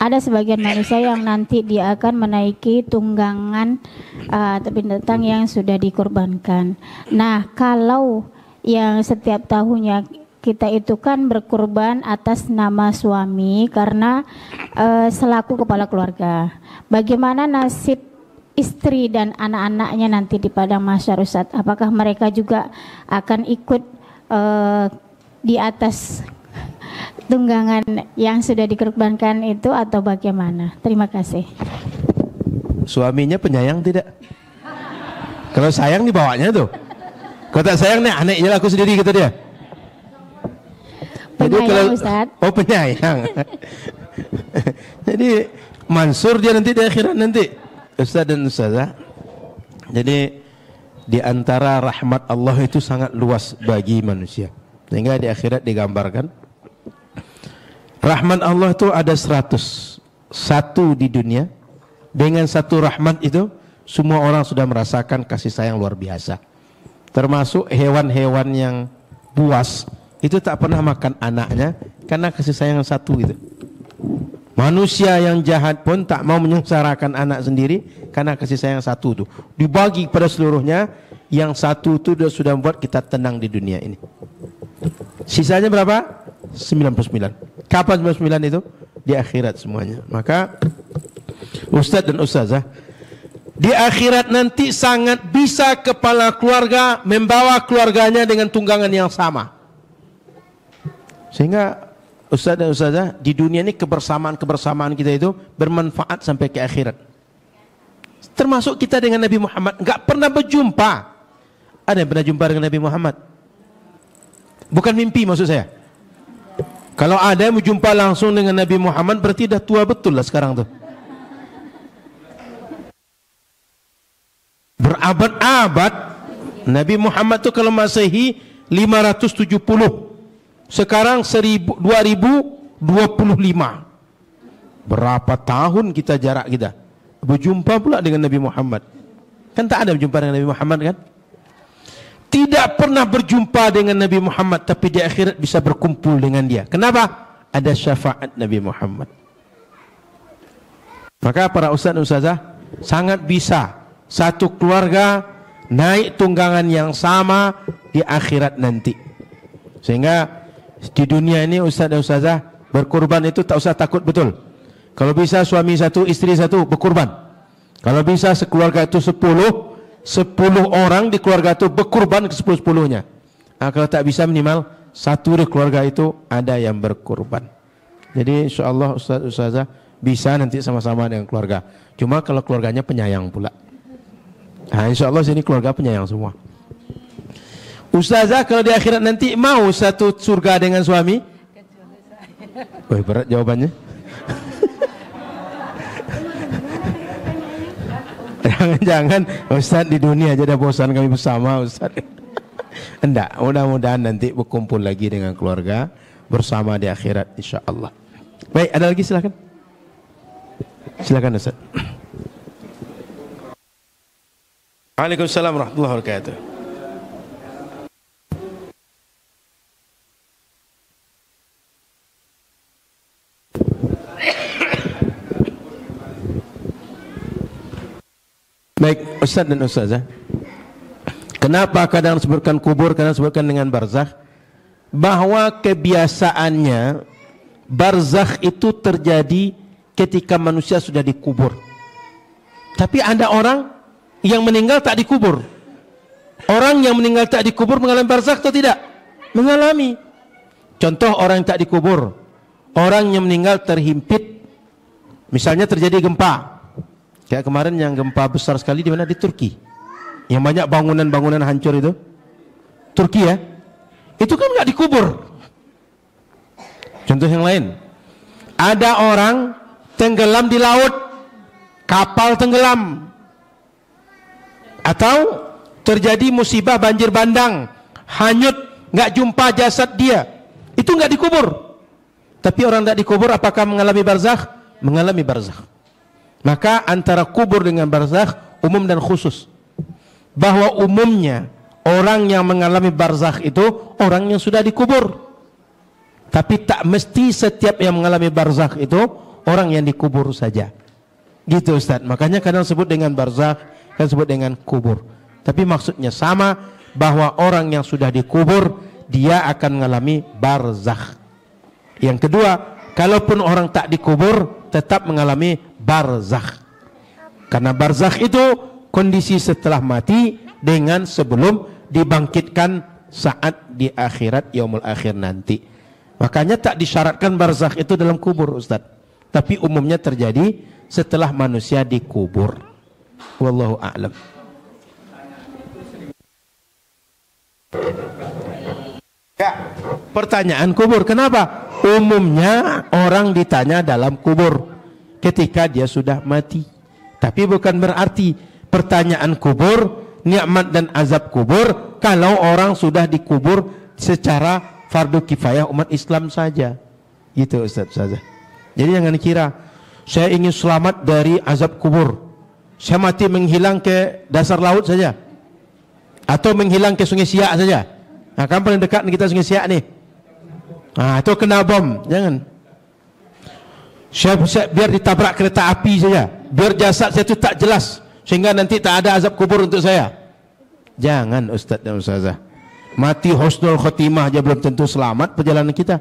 [SPEAKER 4] ada sebagian manusia yang nanti dia akan menaiki tunggangan atau binatang yang sudah dikorbankan. Nah, kalau yang setiap tahunnya kita itu kan berkurban atas nama suami karena selaku kepala keluarga. Bagaimana nasib istri dan anak-anaknya nanti di padang mahsyar Ustaz? Apakah mereka juga akan ikut di atas tunggangan yang sudah dikorbankan itu atau bagaimana? Terima kasih.
[SPEAKER 1] Suaminya penyayang tidak? Kalau sayang dibawanya tuh. Kalau tak sayang nih anaknya aku sendiri kata dia.
[SPEAKER 4] Penyayang Ustaz.
[SPEAKER 1] Oh penyayang. Jadi mansur dia nanti di akhirat nanti. Ustaz dan Ustazah. Jadi di antara rahmat Allah itu sangat luas bagi manusia. Sehingga di akhirat digambarkan rahmat Allah itu ada 100. Satu di dunia. Dengan satu rahmat itu semua orang sudah merasakan kasih sayang luar biasa. Termasuk hewan-hewan yang buas itu tak pernah makan anaknya karena kasih sayang satu itu. Manusia yang jahat pun tak mau menyengsarakan anak sendiri karena kasih sayang satu itu. Dibagi pada seluruhnya, yang satu itu sudah membuat kita tenang di dunia ini. Sisanya berapa? 99. Kapan 99 itu? Di akhirat semuanya. Maka Ustadz dan Ustazah, di akhirat nanti sangat bisa kepala keluarga membawa keluarganya dengan tunggangan yang sama. Sehingga Ustaz dan Ustazah, di dunia ini kebersamaan kita itu bermanfaat sampai ke akhirat. Termasuk kita dengan Nabi Muhammad enggak pernah berjumpa. Ada yang pernah jumpa dengan Nabi Muhammad? Bukan mimpi maksud saya. Kalau ada yang berjumpa langsung dengan Nabi Muhammad berarti dah tua betul lah sekarang tuh. Berabad-abad Nabi Muhammad tuh kalau Masehi 570. Sekarang 2025. Berapa tahun kita jarak kita berjumpa pula dengan Nabi Muhammad. Kan tak ada berjumpa dengan Nabi Muhammad kan? Tidak pernah berjumpa dengan Nabi Muhammad, tapi di akhirat bisa berkumpul dengan dia. Kenapa? Ada syafaat Nabi Muhammad. Maka para ustaz dan ustazah sangat bisa satu keluarga naik tunggangan yang sama di akhirat nanti. Sehingga di dunia ini ustaz dan ustazah berkurban itu tak usah takut betul. Kalau bisa suami satu, istri satu berkurban. Kalau bisa sekeluarga itu 10 orang di keluarga itu berkurban ke 10-10-nya. Nah, kalau tak bisa minimal satu di keluarga itu ada yang berkurban. Jadi insyaallah ustaz ustazah bisa nanti sama-sama dengan keluarga. Cuma kalau keluarganya penyayang pula. Nah, insyaallah sini keluarga penyayang semua. Ustazah kalau di akhirat nanti mau satu surga dengan suami? Wah, berat jawabannya. Jangan-jangan Ustaz di dunia aja dah bosan kami bersama Ustaz. Enggak, mudah-mudahan nanti berkumpul lagi dengan keluarga bersama di akhirat insyaallah. Baik, ada lagi silakan. Silakan Ustaz. Waalaikumsalam warahmatullahi wabarakatuh. Baik, Ustaz dan Ustazah, kenapa kadang disebutkan kubur, kadang disebutkan dengan barzakh? Bahwa kebiasaannya barzakh itu terjadi ketika manusia sudah dikubur. Tapi ada orang yang meninggal tak dikubur. Orang yang meninggal tak dikubur mengalami barzakh atau tidak? Mengalami. Contoh orang yang tak dikubur, orang yang meninggal terhimpit, misalnya terjadi gempa. Kayak kemarin yang gempa besar sekali di mana? Di Turki. Yang banyak bangunan-bangunan hancur itu. Turki ya. Itu kan nggak dikubur. Contoh yang lain. Ada orang tenggelam di laut. Kapal tenggelam. Atau terjadi musibah banjir bandang. Hanyut. Nggak jumpa jasad dia. Itu nggak dikubur. Tapi orang tidak dikubur apakah mengalami barzakh? Mengalami barzakh. Maka antara kubur dengan barzakh umum dan khusus. Bahwa umumnya orang yang mengalami barzakh itu orang yang sudah dikubur. Tapi tak mesti setiap yang mengalami barzakh itu orang yang dikubur saja. Gitu Ustaz. Makanya kadang sebut dengan barzakh, kadang sebut dengan kubur. Tapi maksudnya sama, bahwa orang yang sudah dikubur dia akan mengalami barzakh. Yang kedua, kalaupun orang tak dikubur tetap mengalami barzakh. Karena barzakh itu kondisi setelah mati dengan sebelum dibangkitkan saat di akhirat, yaumul akhir nanti. Makanya tak disyaratkan barzakh itu dalam kubur Ustaz. Tapi umumnya terjadi setelah manusia dikubur. Wallahu a'lam. Ya, pertanyaan kubur. Kenapa? Umumnya orang ditanya dalam kubur ketika dia sudah mati. Tapi bukan berarti pertanyaan kubur, nikmat dan azab kubur kalau orang sudah dikubur secara fardu kifayah umat Islam saja. Gitu Ustaz saja. Jadi jangan kira saya ingin selamat dari azab kubur, saya mati menghilang ke dasar laut saja atau menghilang ke Sungai Siak saja. Nah, kan paling dekat kita Sungai Siak nih. Nah, itu kena bom, jangan. Saya biar ditabrak kereta api saja, biar jasad saya itu tak jelas sehingga nanti tak ada azab kubur untuk saya. Jangan Ustaz dan Ustazah. Mati husnul khotimah aja belum tentu selamat perjalanan kita.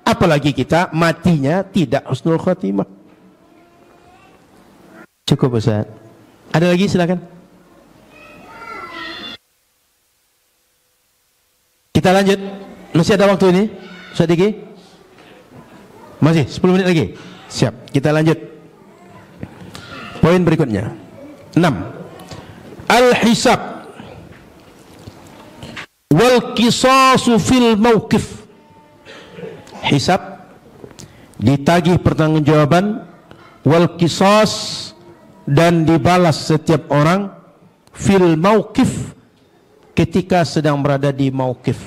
[SPEAKER 1] Apalagi kita matinya tidak husnul khotimah. Cukup Ustaz. Ada lagi silakan. Kita lanjut. Masih ada waktu ini? Ustaz Diki? Masih 10 menit lagi. Siap. Kita lanjut. Poin berikutnya. 6. Al-hisab wal qisasu fil mauqif. Hisab, ditagih pertanggungjawaban, wal qisas, dan dibalas setiap orang fil mauqif, ketika sedang berada di mauqif.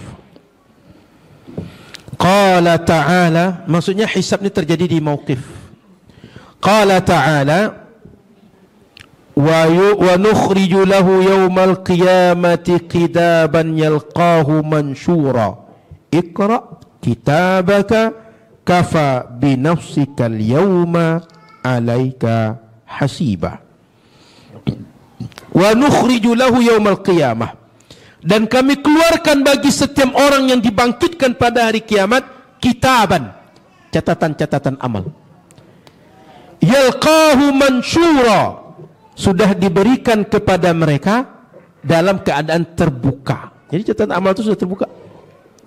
[SPEAKER 1] Qala ta'ala, maksudnya hisab ini terjadi di mauqif. Qala ta'ala, wa nukhriju lahu yawmal qiyamati kitaban yalqahu mansyura iqra kitabaka kafa binafsikal yawma alaika hasiba. Wa nukhriju lahu yawmal qiyamah, dan kami keluarkan bagi setiap orang yang dibangkitkan pada hari kiamat kitaban, catatan-catatan amal, yalqahu mansyura, sudah diberikan kepada mereka dalam keadaan terbuka. Jadi catatan amal itu sudah terbuka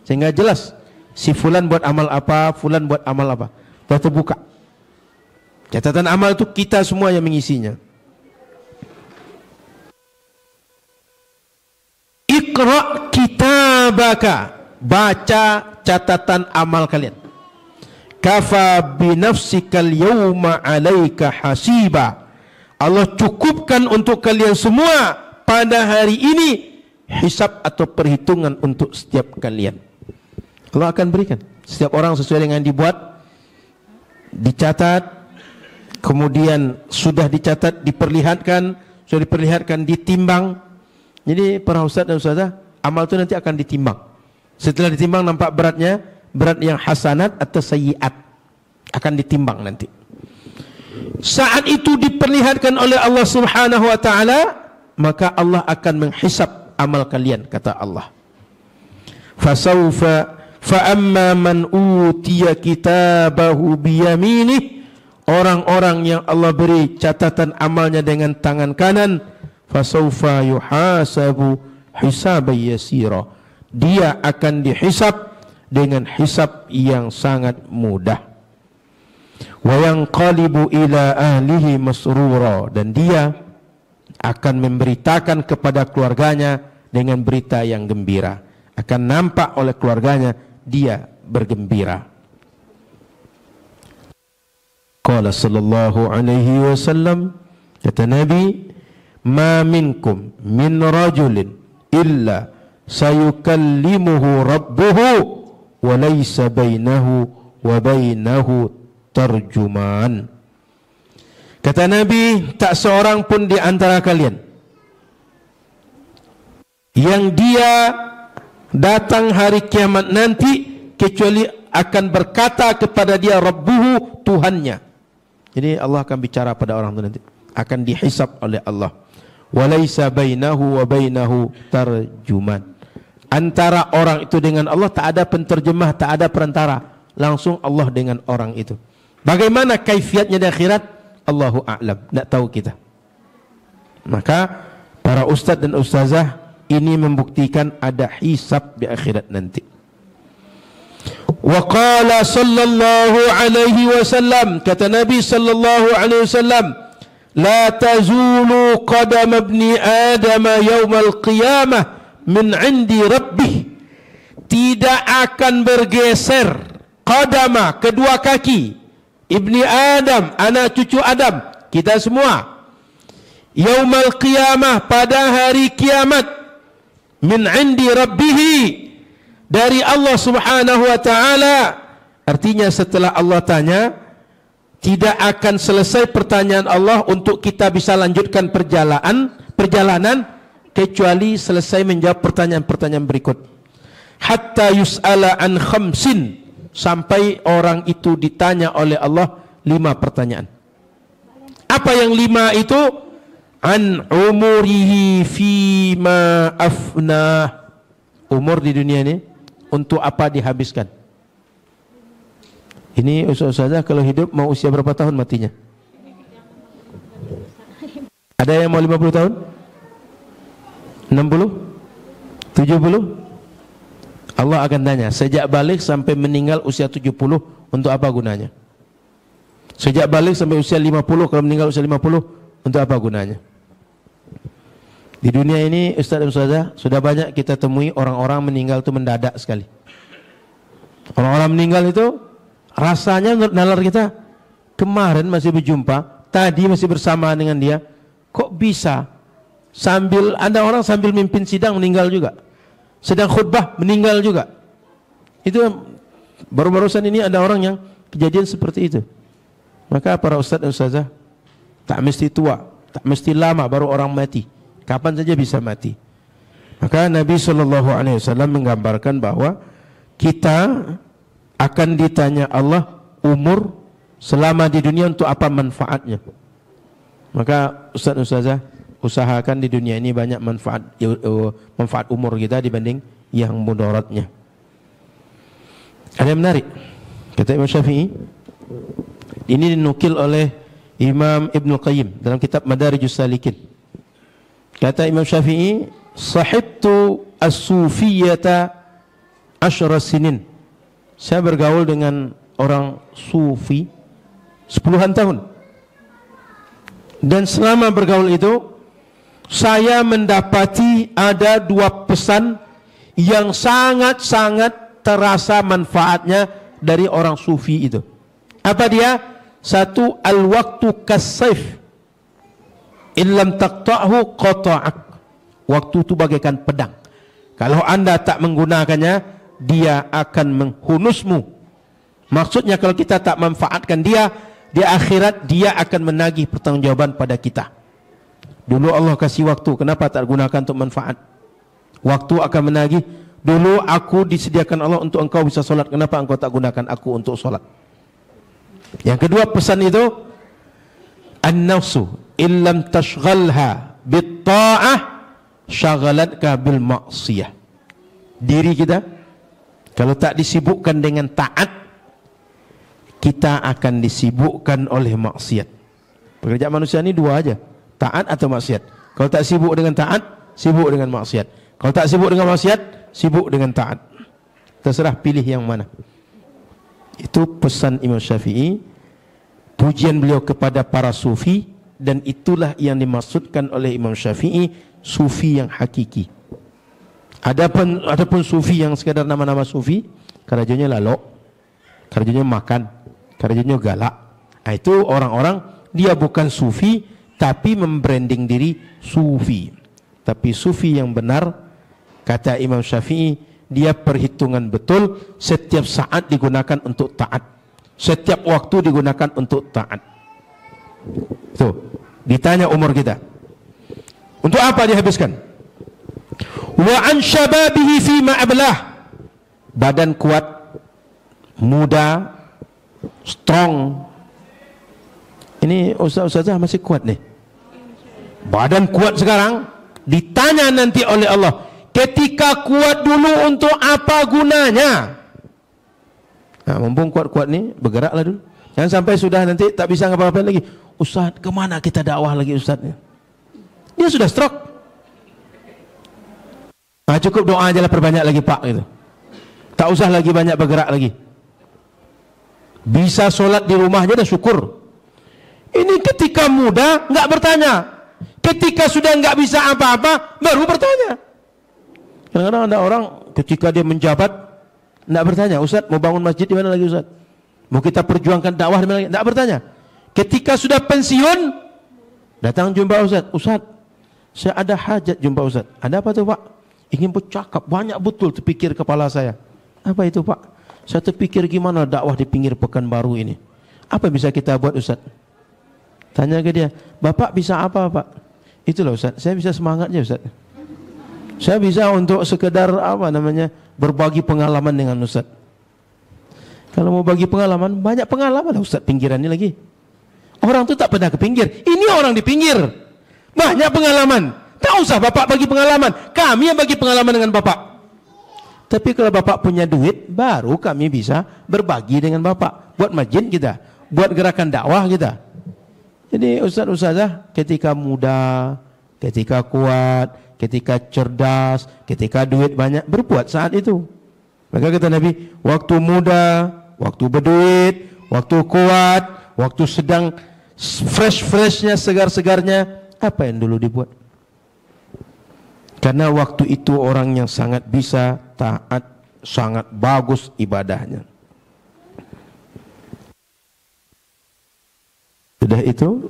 [SPEAKER 1] sehingga jelas si fulan buat amal apa, fulan buat amal apa, sudah terbuka. Catatan amal itu kita semua yang mengisinya. Iqra kitabaka, baca catatan amal kalian. Kafa binafsikal yawma alaika hasiba, Allah cukupkan untuk kalian semua pada hari ini hisab atau perhitungan untuk setiap kalian. Allah akan berikan setiap orang sesuai dengan dibuat, dicatat, kemudian sudah dicatat, diperlihatkan, sudah diperlihatkan, ditimbang. Jadi para ustaz dan ustazah, amal itu nanti akan ditimbang. Setelah ditimbang nampak beratnya, berat yang hasanat atau sayyiat, akan ditimbang nanti. Saat itu diperlihatkan oleh Allah Subhanahu wa taala, maka Allah akan menghisab amal kalian, kata Allah. Fasawfa fa amma man utiya kitabahu biyaminih, orang-orang yang Allah beri catatan amalnya dengan tangan kanan, fasawfa yuhasabu hisaban yasira, dia akan dihisab dengan hisab yang sangat mudah. Wa yanqalibu ila ahlihi masrura, dan dia akan memberitakan kepada keluarganya dengan berita yang gembira. Akan nampak oleh keluarganya dia bergembira. Qala sallallahu alaihi wasallam, kata Nabi, ma minkum min rajulin illa sayukallimuhu rabbuhu wa laysa bainahu wa bainahu tarjuman. Kata Nabi, tak seorang pun di antara kalian yang dia datang hari kiamat nanti kecuali akan berkata kepada dia Rabbuhu, Tuhannya. Jadi Allah akan bicara pada orang itu nanti, akan dihisab oleh Allah. Walaisa bainahu wa bainahu tarjuman. Antara orang itu dengan Allah tak ada penterjemah, tak ada perantara, langsung Allah dengan orang itu. Bagaimana kaifiatnya di akhirat? Allahu a'lam, tidak tahu kita. Maka para ustaz dan ustazah ini membuktikan ada hisab di akhirat nanti. Wa qala sallallahu alaihi wasallam, kata Nabi sallallahu alaihi wasallam, la tazulu qadam ibni Adam yaumal qiyamah min indi rabbih. Tidak akan bergeser qadama, kedua kaki Ibni Adam, anak cucu Adam, kita semua, yaumal qiyamah, pada hari kiamat, min indi rabbihi, dari Allah subhanahu wa ta'ala. Artinya setelah Allah tanya, tidak akan selesai pertanyaan Allah untuk kita bisa lanjutkan perjalanan kecuali selesai menjawab pertanyaan-pertanyaan berikut. Hatta yus'ala an khamsin, sampai orang itu ditanya oleh Allah 5 pertanyaan. Apa yang 5 itu? An umurihi fima afnah. Umur di dunia ini untuk apa dihabiskan? Ini ustazah kalau hidup mau usia berapa tahun matinya? Ada yang mau 50 tahun? 60? 70? Allah akan tanya, sejak balik sampai meninggal usia 70 untuk apa gunanya? Sejak balik sampai usia 50, kalau meninggal usia 50 untuk apa gunanya? Di dunia ini ustaz dan ustazah sudah banyak kita temui orang-orang meninggal itu mendadak sekali. Orang-orang meninggal itu rasanya menurut nalar kita, kemarin masih berjumpa, tadi masih bersama dengan dia, kok bisa sambil ada orang sambil mimpin sidang meninggal juga, sedang khutbah meninggal juga. Itu baru-barusan ini ada orang yang kejadian seperti itu. Maka para ustaz dan ustazah, tak mesti tua, tak mesti lama baru orang mati, kapan saja bisa mati. Maka Nabi SAW menggambarkan bahwa kita akan ditanya Allah umur selama di dunia untuk apa manfaatnya. Maka ustaz dan ustazah, usahakan di dunia ini banyak manfaat umur kita dibanding yang mudaratnya. Ada yang menarik, kata Imam Syafi'i, ini dinukil oleh Imam Ibn Qayyim dalam kitab Madarijus Salikin. Kata Imam Syafi'i, sahibtu as-sufiyata 10 sinin. Saya bergaul dengan orang sufi 10-an tahun. Dan selama bergaul itu saya mendapati ada 2 pesan yang sangat-sangat terasa manfaatnya dari orang sufi itu. Apa dia? Satu, al-waktu kas-saif, illam taqta'hu qata'ak. Waktu itu bagaikan pedang. Kalau anda tak menggunakannya, dia akan menghunusmu. Maksudnya kalau kita tak manfaatkan dia, di akhirat dia akan menagih pertanggungjawaban pada kita. Dulu Allah kasih waktu, kenapa tak gunakan untuk manfaat? Waktu akan menagih. Dulu aku disediakan Allah untuk engkau bisa solat, kenapa engkau tak gunakan aku untuk solat? Yang kedua pesan itu, an-nafsu illam tashghalha bit-ta'ah syagalatka bil ma'siyah. Diri kita kalau tak disibukkan dengan taat, kita akan disibukkan oleh maksiat. Pekerjaan manusia ini 2 aja, taat atau maksiat. Kalau tak sibuk dengan taat, sibuk dengan maksiat. Kalau tak sibuk dengan maksiat, sibuk dengan taat. Terserah pilih yang mana. Itu pesan Imam Syafi'i, pujian beliau kepada para sufi, dan itulah yang dimaksudkan oleh Imam Syafi'i, sufi yang hakiki. Adapun sufi yang sekadar nama-nama sufi, kerajanya lalok, kerajanya makan, kerajanya galak. Nah, itu orang-orang dia bukan sufi tapi membranding diri sufi. Tapi sufi yang benar, kata Imam Syafi'i, dia perhitungan betul, setiap saat digunakan untuk taat. Setiap waktu digunakan untuk taat. Tuh, ditanya umur kita. Untuk apa dihabiskan? Wa an syababihi fima ablah. Badan kuat, muda, strong. Ini ustaz-ustazah masih kuat nih. Badan kuat sekarang, ditanya nanti oleh Allah, ketika kuat dulu untuk apa gunanya? Nah, mumpung kuat-kuat nih, bergeraklah dulu. Jangan sampai sudah nanti tak bisa ngapa-ngapain lagi. Ustaz, kemana kita dakwah lagi ustaznya? Dia sudah stroke. Nah, cukup doa aja lah, perbanyak lagi pak gitu. Tak usah lagi banyak bergerak lagi. Bisa sholat di rumahnya dah syukur. Ini ketika muda nggak bertanya. Ketika sudah nggak bisa apa-apa baru bertanya. Kadang-kadang ada orang ketika dia menjabat nggak bertanya, Ustaz mau bangun masjid di mana lagi Ustaz? Mau kita perjuangkan dakwah di mana lagi? Nggak bertanya. Ketika sudah pensiun datang jumpa Ustaz. Ustaz, saya ada hajat jumpa Ustaz. Ada apa tuh Pak? Ingin bercakap, banyak betul terpikir kepala saya. Apa itu Pak? Saya terpikir gimana dakwah di pinggir Pekanbaru ini. Apa yang bisa kita buat Ustaz? Tanya ke dia, Bapak bisa apa Pak? Itulah Ustaz, saya bisa semangatnya Ustaz. Saya bisa untuk sekedar apa namanya, berbagi pengalaman dengan Ustaz. Kalau mau bagi pengalaman, banyak pengalaman lah Ustaz pinggiran ini lagi. Orang tuh tak pernah ke pinggir. Ini orang di pinggir. Banyak pengalaman. Tak usah Bapak bagi pengalaman. Kami yang bagi pengalaman dengan Bapak. Tapi kalau Bapak punya duit, baru kami bisa berbagi dengan Bapak. Buat masjid kita, buat gerakan dakwah kita. Jadi ustaz-ustazah ketika muda, ketika kuat, ketika cerdas, ketika duit banyak, berbuat saat itu. Maka kata Nabi, waktu muda, waktu berduit, waktu kuat, waktu sedang fresh-freshnya, segar-segarnya, apa yang dulu dibuat? Karena waktu itu orang yang sangat bisa taat, sangat bagus ibadahnya. Sudah itu,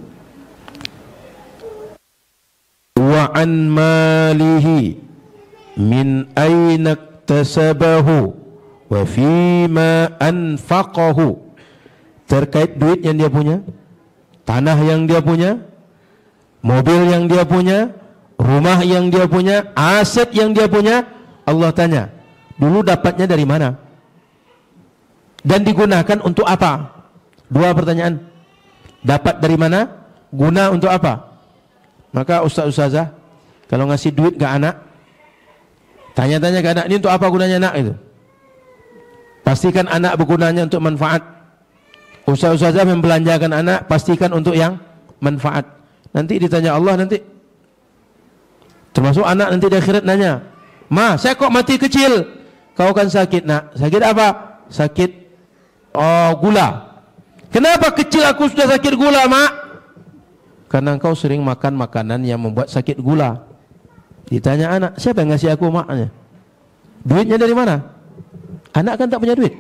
[SPEAKER 1] wa an malihi min aina iktasabahu wa fima anfaqahu. Terkait duit yang dia punya, tanah yang dia punya, mobil yang dia punya, rumah yang dia punya, aset yang dia punya, Allah tanya, dulu dapatnya dari mana? Dan digunakan untuk apa? Dua pertanyaan. Dapat dari mana? Guna untuk apa? Maka ustaz-ustazah kalau ngasih duit ke anak, tanya-tanya ke anak, ini untuk apa gunanya nak itu? Pastikan anak bergunanya untuk manfaat. Ustaz-ustazah membelanjakan anak, pastikan untuk yang manfaat. Nanti ditanya Allah nanti. Termasuk anak nanti di akhirat nanya, Ma, saya kok mati kecil? Kau kan sakit nak. Sakit apa? Sakit gula. Kenapa kecil aku sudah sakit gula, Mak? Karena engkau sering makan makanan yang membuat sakit gula. Ditanya anak, siapa yang ngasih aku maknya? Duitnya dari mana? Anak kan tak punya duit.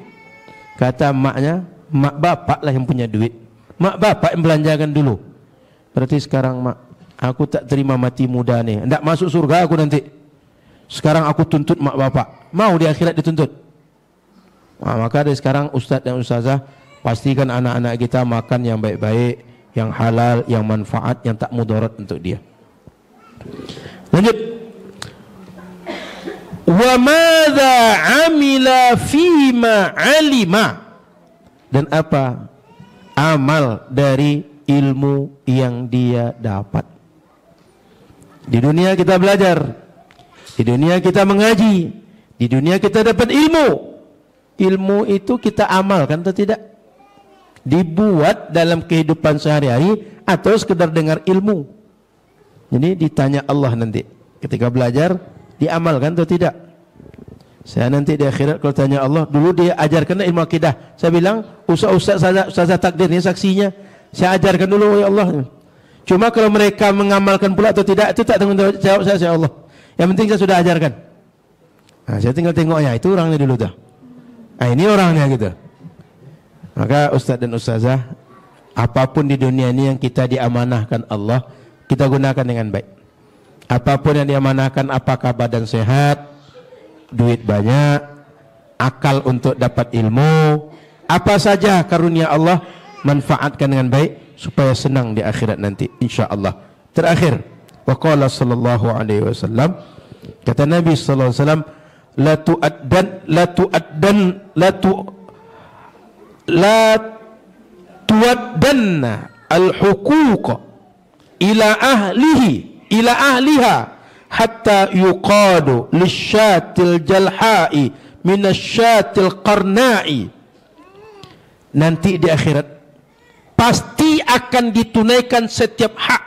[SPEAKER 1] Kata maknya, mak bapak lah yang punya duit. Mak bapak yang belanjakan dulu. Berarti sekarang mak, aku tak terima mati muda nih. Tidak masuk surga aku nanti. Sekarang aku tuntut mak bapak. Mau di akhirat dituntut. Nah, maka dari sekarang ustaz dan ustazah, pastikan anak-anak kita makan yang baik-baik, yang halal, yang manfaat, yang tak mudarat untuk dia. Lanjut. Wa madza amila fima alima. Dan apa amal dari ilmu yang dia dapat. Di dunia kita belajar, di dunia kita mengaji, di dunia kita dapat ilmu. Ilmu itu kita amalkan atau tidak? Dibuat dalam kehidupan sehari-hari atau sekedar dengar ilmu. Jadi ditanya Allah nanti ketika belajar, diamalkan atau tidak? Saya nanti di akhirat kalau tanya Allah, dulu dia ajarkan ilmu akidah. Saya bilang, ustaz takdir ini saksinya. Saya ajarkan dulu ya Allah. Cuma kalau mereka mengamalkan pula atau tidak, itu tak tanggung jawab saya ya Allah. Yang penting saya sudah ajarkan. Nah, saya tinggal tengoknya, itu orangnya dulu dah. Nah, ini orangnya gitu. Maka ustaz dan ustazah, apapun di dunia ini yang kita diamanahkan Allah, kita gunakan dengan baik. Apapun yang diamanahkan, apakah badan sehat, duit banyak, akal untuk dapat ilmu, Apa saja karunia Allah, manfaatkan dengan baik supaya senang di akhirat nanti, insyaallah. Terakhir, waqala sallallahu alaihi wasallam, kata Nabi sallallahu alaihi wasallam, la tuaddanna al-huquq ila ahliha hatta yuqadu lisyatil jalha'i minasyatil qarna'i. Nanti di akhirat pasti akan ditunaikan setiap hak.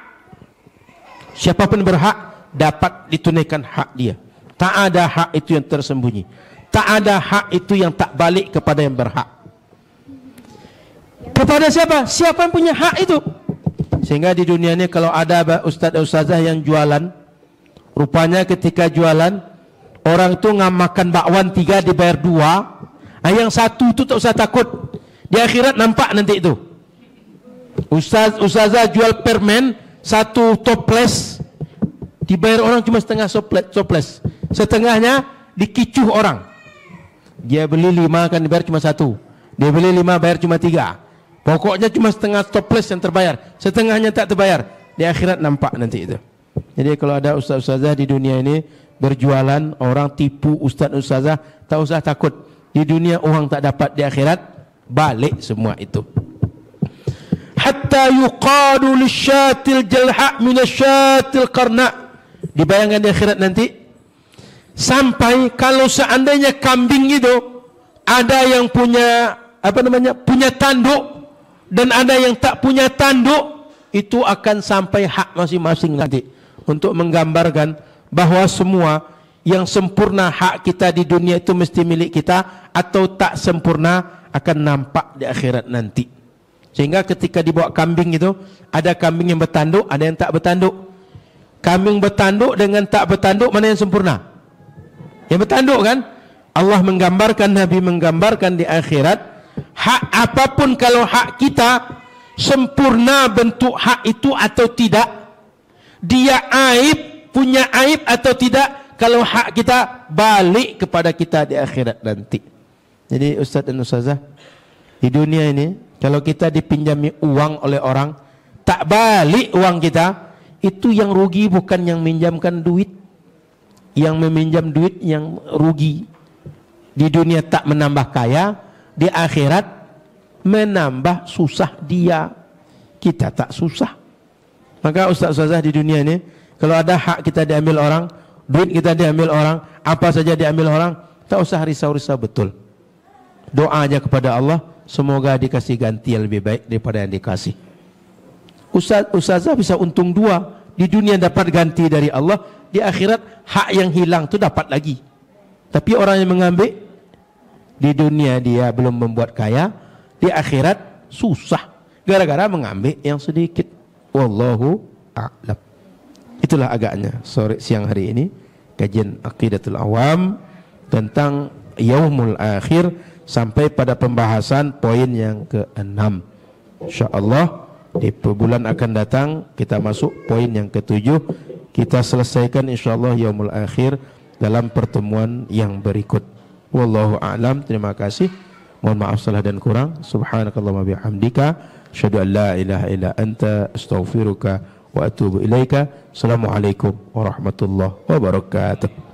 [SPEAKER 1] Siapapun berhak dapat ditunaikan hak dia. Tak ada hak itu yang tersembunyi. Tak ada hak itu yang tak balik kepada yang berhak. Kepada siapa? Siapa yang punya hak itu? Sehingga di dunia ini kalau ada ustaz-ustazah yang jualan, rupanya ketika jualan, orang itu makan bakwan 3 dibayar 2, yang 1 itu tak usah takut. Di akhirat nampak nanti itu. Ustazah jual permen 1 toples, dibayar orang cuma setengah toples. Setengahnya dikicuh orang. Dia beli 5 kan dibayar cuma 1. Dia beli 5 bayar cuma 3. Pokoknya cuma setengah toples yang terbayar, setengahnya tak terbayar. Di akhirat nampak nanti itu. Jadi kalau ada ustaz-ustazah di dunia ini berjualan, orang tipu ustaz-ustazah, tak usah takut. Di dunia orang tak dapat, di akhirat balik semua itu. Hatta yuqadu lisyatil jalha' minasyatil qarna. Dibayangkan di akhirat nanti, sampai kalau seandainya kambing itu ada yang punya punya tanduk dan ada yang tak punya tanduk, itu akan sampai hak masing-masing nanti, untuk menggambarkan bahwa semua yang sempurna hak kita di dunia itu mesti milik kita, atau tak sempurna akan nampak di akhirat nanti. Sehingga ketika dibawa kambing itu, ada kambing yang bertanduk, ada yang tak bertanduk. Kambing bertanduk dengan tak bertanduk, mana yang sempurna? Yang bertanduk kan? Allah menggambarkan, Nabi menggambarkan di akhirat, hak apapun kalau hak kita sempurna bentuk hak itu atau tidak, dia aib, punya aib atau tidak, kalau hak kita balik kepada kita di akhirat nanti. Jadi ustaz dan ustazah, di dunia ini kalau kita dipinjami uang oleh orang, tak balik uang kita, itu yang rugi bukan yang minjamkan duit. Yang meminjam duit yang rugi. Di dunia tak menambah kaya, di akhirat menambah susah dia. Kita tak susah. Maka ustaz-ustazah di dunia ini, kalau ada hak kita diambil orang, duit kita diambil orang, apa saja diambil orang, tak usah risau-risau betul. Doa aja kepada Allah, semoga dikasih ganti yang lebih baik daripada yang dikasih. Ustazah bisa untung 2. Di dunia dapat ganti dari Allah, di akhirat hak yang hilang tu dapat lagi. Tapi orang yang mengambil, di dunia dia belum membuat kaya, di akhirat susah gara-gara mengambil yang sedikit. Wallahu a'lam. Itulah agaknya sore siang hari ini kajian Aqidatul Awam tentang Yaumul Akhir, sampai pada pembahasan poin yang ke-6. InsyaAllah di bulan akan datang kita masuk poin yang ke-7. Kita selesaikan insyaAllah Yaumul Akhir dalam pertemuan yang berikut. Wallahu a'lam. Terima kasih. Mohon maaf salah dan kurang. Subhanakallahumma bihamdika, asyhadu an la ilaha illa anta, astaghfiruka wa atubu ilaika. Assalamualaikum warahmatullahi wabarakatuh.